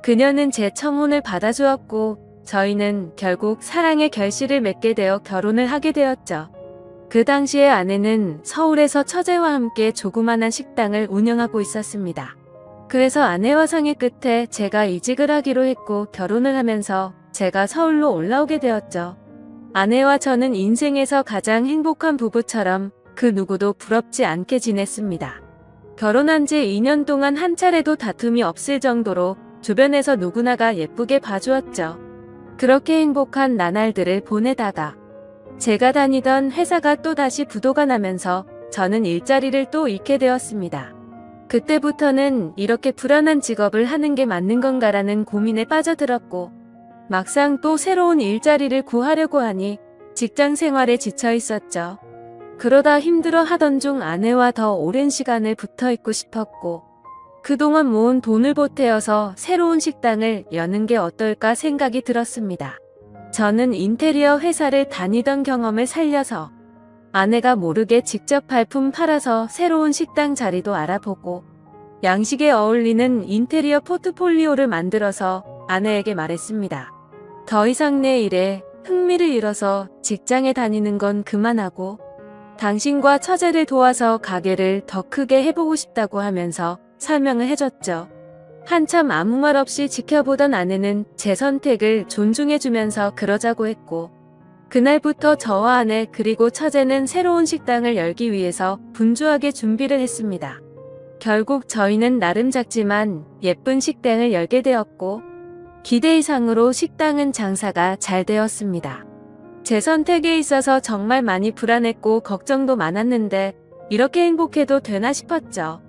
그녀는 제 청혼을 받아주었고 저희는 결국 사랑의 결실을 맺게 되어 결혼을 하게 되었죠. 그 당시에 아내는 서울에서 처제와 함께 조그만한 식당을 운영하고 있었습니다. 그래서 아내와 상의 끝에 제가 이직을 하기로 했고 결혼을 하면서 제가 서울로 올라오게 되었죠. 아내와 저는 인생에서 가장 행복한 부부처럼 그 누구도 부럽지 않게 지냈습니다. 결혼한 지 2년 동안 한 차례도 다툼이 없을 정도로 주변에서 누구나가 예쁘게 봐주었죠. 그렇게 행복한 나날들을 보내다가 제가 다니던 회사가 또다시 부도가 나면서 저는 일자리를 또 잃게 되었습니다. 그때부터는 이렇게 불안한 직업을 하는 게 맞는 건가라는 고민에 빠져들었고 막상 또 새로운 일자리를 구하려고 하니 직장 생활에 지쳐 있었죠. 그러다 힘들어 하던 중 아내와 더 오랜 시간을 붙어 있고 싶었고 그동안 모은 돈을 보태어서 새로운 식당을 여는 게 어떨까 생각이 들었습니다. 저는 인테리어 회사를 다니던 경험을 살려서 아내가 모르게 직접 발품 팔아서 새로운 식당 자리도 알아보고 양식에 어울리는 인테리어 포트폴리오를 만들어서 아내에게 말했습니다. 더 이상 내 일에 흥미를 잃어서 직장에 다니는 건 그만하고 당신과 처제를 도와서 가게를 더 크게 해보고 싶다고 하면서 설명을 해줬죠. 한참 아무 말 없이 지켜보던 아내는 제 선택을 존중해주면서 그러자고 했고 그날부터 저와 아내 그리고 처제는 새로운 식당을 열기 위해서 분주하게 준비를 했습니다. 결국 저희는 나름 작지만 예쁜 식당을 열게 되었고 기대 이상으로 식당은 장사가 잘 되었습니다. 제 선택에 있어서 정말 많이 불안했고 걱정도 많았는데 이렇게 행복해도 되나 싶었죠.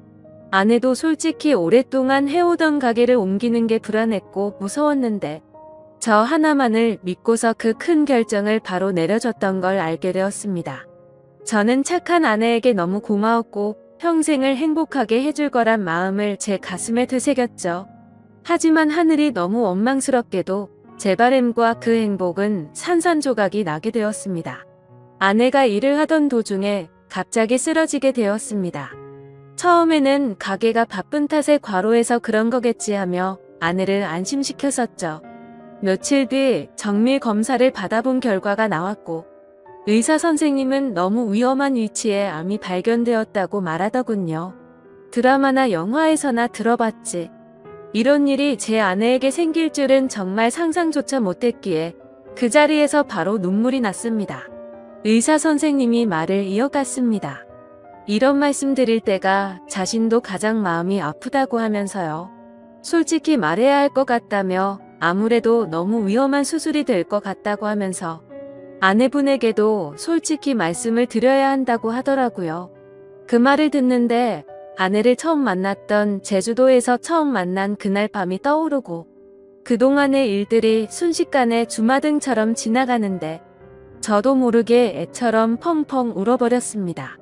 아내도 솔직히 오랫동안 해오던 가게를 옮기는 게 불안했고 무서웠는데 저 하나만을 믿고서 그 큰 결정을 바로 내려줬던 걸 알게 되었습니다. 저는 착한 아내에게 너무 고마웠고 평생을 행복하게 해줄 거란 마음을 제 가슴에 되새겼죠. 하지만 하늘이 너무 원망스럽게도 제 바램과 그 행복은 산산조각이 나게 되었습니다. 아내가 일을 하던 도중에 갑자기 쓰러지게 되었습니다. 처음에는 가게가 바쁜 탓에 과로해서 그런 거겠지 하며 아내를 안심시켰었죠. 며칠 뒤 정밀 검사를 받아본 결과가 나왔고 의사 선생님은 너무 위험한 위치에 암이 발견되었다고 말하더군요. 드라마나 영화에서나 들어봤지. 이런 일이 제 아내에게 생길 줄은 정말 상상조차 못했기에 그 자리에서 바로 눈물이 났습니다. 의사 선생님이 말을 이어갔습니다. 이런 말씀 드릴 때가 자신도 가장 마음이 아프다고 하면서요. 솔직히 말해야 할 것 같다며 아무래도 너무 위험한 수술이 될 것 같다고 하면서 아내분에게도 솔직히 말씀을 드려야 한다고 하더라고요. 그 말을 듣는데 아내를 처음 만났던 제주도에서 처음 만난 그날 밤이 떠오르고 그동안의 일들이 순식간에 주마등처럼 지나가는데 저도 모르게 애처럼 펑펑 울어버렸습니다.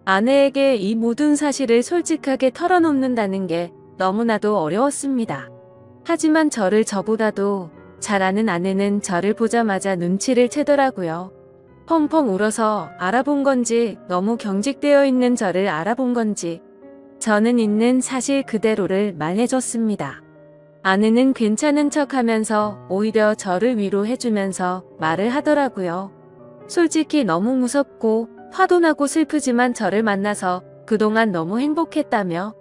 아내에게 이 모든 사실을 솔직하게 털어놓는다는 게 너무나도 어려웠습니다. 하지만 저를 저보다도 잘 아는 아내는 저를 보자마자 눈치를 채더라고요. 펑펑 울어서 알아본 건지 너무 경직되어 있는 저를 알아본 건지 저는 있는 사실 그대로를 말해줬습니다. 아내는 괜찮은 척하면서 오히려 저를 위로해주면서 말을 하더라고요. 솔직히 너무 무섭고 화도 나고 슬프지만 저를 만나서 그동안 너무 행복했다며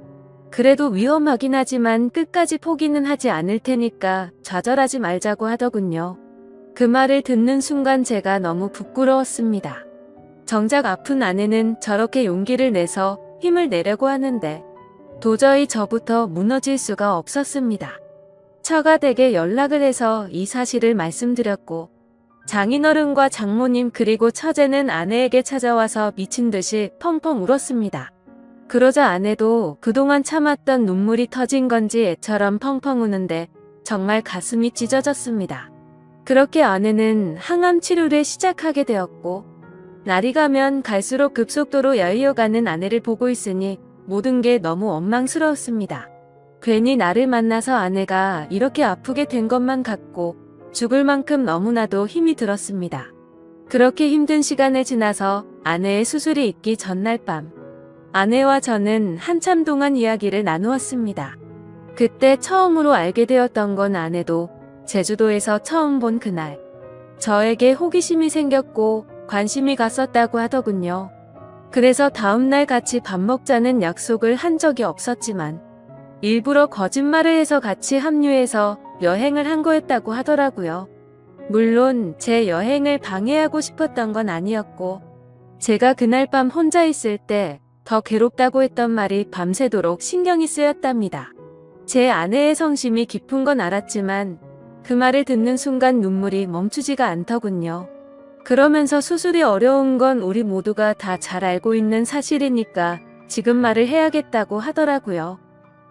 그래도 위험하긴 하지만 끝까지 포기는 하지 않을 테니까 좌절하지 말자고 하더군요. 그 말을 듣는 순간 제가 너무 부끄러웠습니다. 정작 아픈 아내는 저렇게 용기를 내서 힘을 내려고 하는데 도저히 저부터 무너질 수가 없었습니다. 처가댁에 연락을 해서 이 사실을 말씀드렸고 장인어른과 장모님 그리고 처제는 아내에게 찾아와서 미친 듯이 펑펑 울었습니다. 그러자 아내도 그동안 참았던 눈물이 터진 건지 애처럼 펑펑 우는데 정말 가슴이 찢어졌습니다. 그렇게 아내는 항암 치료를 시작하게 되었고 날이 가면 갈수록 급속도로 여의어가는 아내를 보고 있으니 모든 게 너무 원망스러웠습니다. 괜히 나를 만나서 아내가 이렇게 아프게 된 것만 같고 죽을 만큼 너무나도 힘이 들었습니다. 그렇게 힘든 시간을 지나서 아내의 수술이 있기 전날 밤 아내와 저는 한참 동안 이야기를 나누었습니다. 그때 처음으로 알게 되었던 건 아내도 제주도에서 처음 본 그날 저에게 호기심이 생겼고 관심이 갔었다고 하더군요. 그래서 다음날 같이 밥 먹자는 약속을 한 적이 없었지만 일부러 거짓말을 해서 같이 합류해서 여행을 한 거였다고 하더라고요. 물론 제 여행을 방해하고 싶었던 건 아니었고 제가 그날 밤 혼자 있을 때 더 괴롭다고 했던 말이 밤새도록 신경이 쓰였답니다. 제 아내의 성심이 깊은 건 알았지만 그 말을 듣는 순간 눈물이 멈추지가 않더군요. 그러면서 수술이 어려운 건 우리 모두가 다 잘 알고 있는 사실이니까 지금 말을 해야겠다고 하더라고요.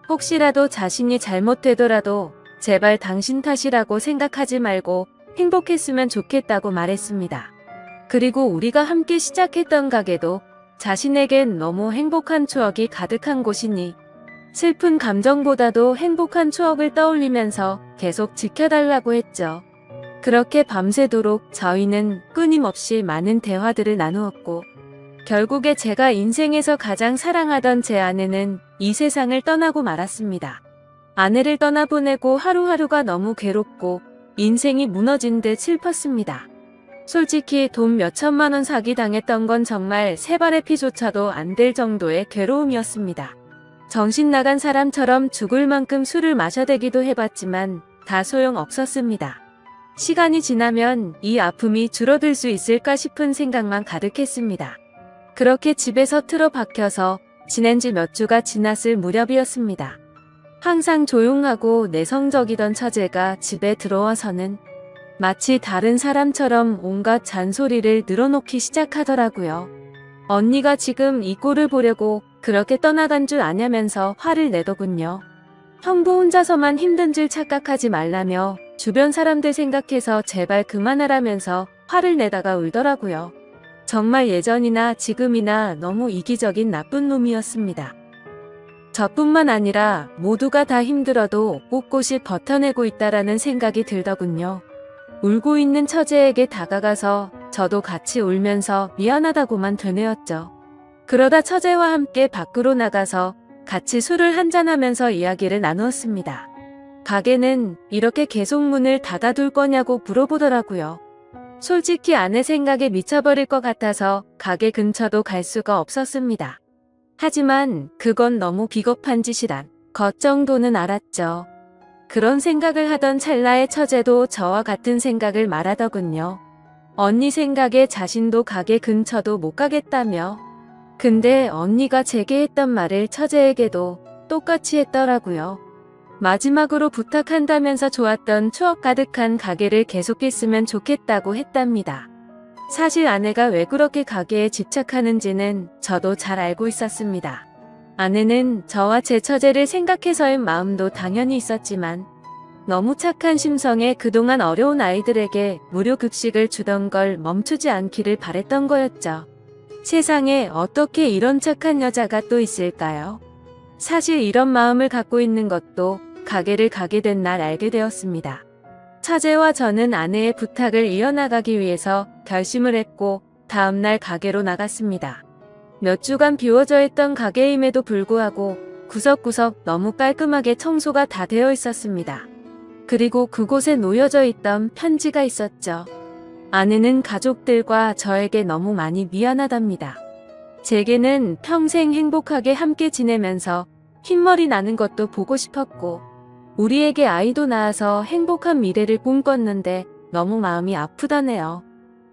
혹시라도 자신이 잘못되더라도 제발 당신 탓이라고 생각하지 말고 행복했으면 좋겠다고 말했습니다. 그리고 우리가 함께 시작했던 가게도 자신에겐 너무 행복한 추억이 가득한 곳이니 슬픈 감정보다도 행복한 추억을 떠올리면서 계속 지켜달라고 했죠. 그렇게 밤새도록 저희는 끊임없이 많은 대화들을 나누었고 결국에 제가 인생에서 가장 사랑하던 제 아내는 이 세상을 떠나고 말았습니다. 아내를 떠나보내고 하루하루가 너무 괴롭고 인생이 무너진 듯 슬펐습니다. 솔직히 돈 몇천만 원 사기당했던 건 정말 세 발의 피조차도 안 될 정도의 괴로움이었습니다. 정신 나간 사람처럼 죽을 만큼 술을 마셔대기도 해봤지만 다 소용없었습니다. 시간이 지나면 이 아픔이 줄어들 수 있을까 싶은 생각만 가득했습니다. 그렇게 집에서 틀어박혀서 지낸 지 몇 주가 지났을 무렵이었습니다. 항상 조용하고 내성적이던 처제가 집에 들어와서는 마치 다른 사람처럼 온갖 잔소리를 늘어놓기 시작하더라고요. 언니가 지금 이 꼴을 보려고 그렇게 떠나간 줄 아냐면서 화를 내더군요. 형부 혼자서만 힘든 줄 착각하지 말라며 주변 사람들 생각해서 제발 그만하라면서 화를 내다가 울더라고요. 정말 예전이나 지금이나 너무 이기적인 나쁜 놈이었습니다. 저뿐만 아니라 모두가 다 힘들어도 꿋꿋이 버텨내고 있다라는 생각이 들더군요. 울고 있는 처제에게 다가가서 저도 같이 울면서 미안하다고만 되뇌었죠. 그러다 처제와 함께 밖으로 나가서 같이 술을 한잔하면서 이야기를 나누었습니다. 가게는 이렇게 계속 문을 닫아둘 거냐고 물어보더라고요. 솔직히 아내 생각에 미쳐버릴 것 같아서 가게 근처도 갈 수가 없었습니다. 하지만 그건 너무 비겁한 짓이란 것 정도는 알았죠. 그런 생각을 하던 찰나의 처제도 저와 같은 생각을 말하더군요. 언니 생각에 자신도 가게 근처도 못 가겠다며. 근데 언니가 제게 했던 말을 처제에게도 똑같이 했더라고요. 마지막으로 부탁한다면서 좋았던 추억 가득한 가게를 계속했으면 좋겠다고 했답니다. 사실 아내가 왜 그렇게 가게에 집착하는지는 저도 잘 알고 있었습니다. 아내는 저와 제 처제를 생각해서인 마음도 당연히 있었지만 너무 착한 심성에 그동안 어려운 아이들에게 무료 급식을 주던 걸 멈추지 않기를 바랬던 거였죠. 세상에 어떻게 이런 착한 여자가 또 있을까요? 사실 이런 마음을 갖고 있는 것도 가게를 가게 된 날 알게 되었습니다. 처제와 저는 아내의 부탁을 이어나가기 위해서 결심을 했고 다음날 가게로 나갔습니다. 몇 주간 비워져 있던 가게임에도 불구하고 구석구석 너무 깔끔하게 청소가 다 되어 있었습니다. 그리고 그곳에 놓여져 있던 편지가 있었죠. 아내는 가족들과 저에게 너무 많이 미안하답니다. 제게는 평생 행복하게 함께 지내면서 흰머리 나는 것도 보고 싶었고 우리에게 아이도 낳아서 행복한 미래를 꿈꿨는데 너무 마음이 아프다네요.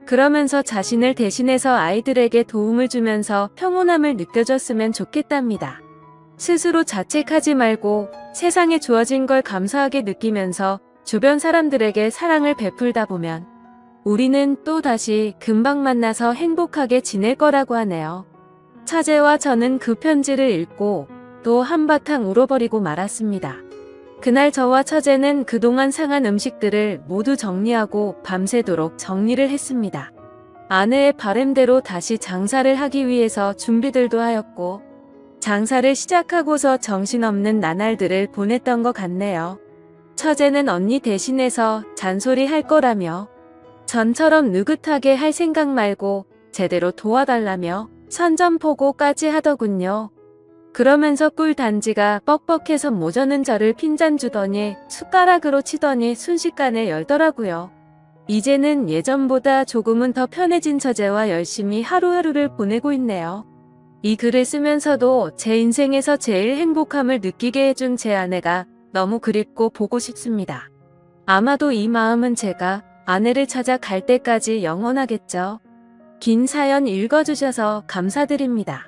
그러면서 자신을 대신해서 아이들에게 도움을 주면서 평온함을 느껴줬으면 좋겠답니다. 스스로 자책하지 말고 세상에 주어진 걸 감사하게 느끼면서 주변 사람들에게 사랑을 베풀다 보면 우리는 또 다시 금방 만나서 행복하게 지낼 거라고 하네요. 처제와 저는 그 편지를 읽고 또 한바탕 울어버리고 말았습니다. 그날 저와 처제는 그동안 상한 음식들을 모두 정리하고 밤새도록 정리를 했습니다. 아내의 바램대로 다시 장사를 하기 위해서 준비들도 하였고 장사를 시작하고서 정신없는 나날들을 보냈던 것 같네요. 처제는 언니 대신해서 잔소리 할 거라며 전처럼 느긋하게 할 생각 말고 제대로 도와달라며 선전포고까지 하더군요. 그러면서 꿀 단지가 뻑뻑해서 모자는 저를 핀잔 주더니 숟가락으로 치더니 순식간에 열더라고요. 이제는 예전보다 조금은 더 편해진 처제와 열심히 하루하루를 보내고 있네요. 이 글을 쓰면서도 제 인생에서 제일 행복함을 느끼게 해준 제 아내가 너무 그립고 보고 싶습니다. 아마도 이 마음은 제가 아내를 찾아 갈 때까지 영원하겠죠. 긴 사연 읽어주셔서 감사드립니다.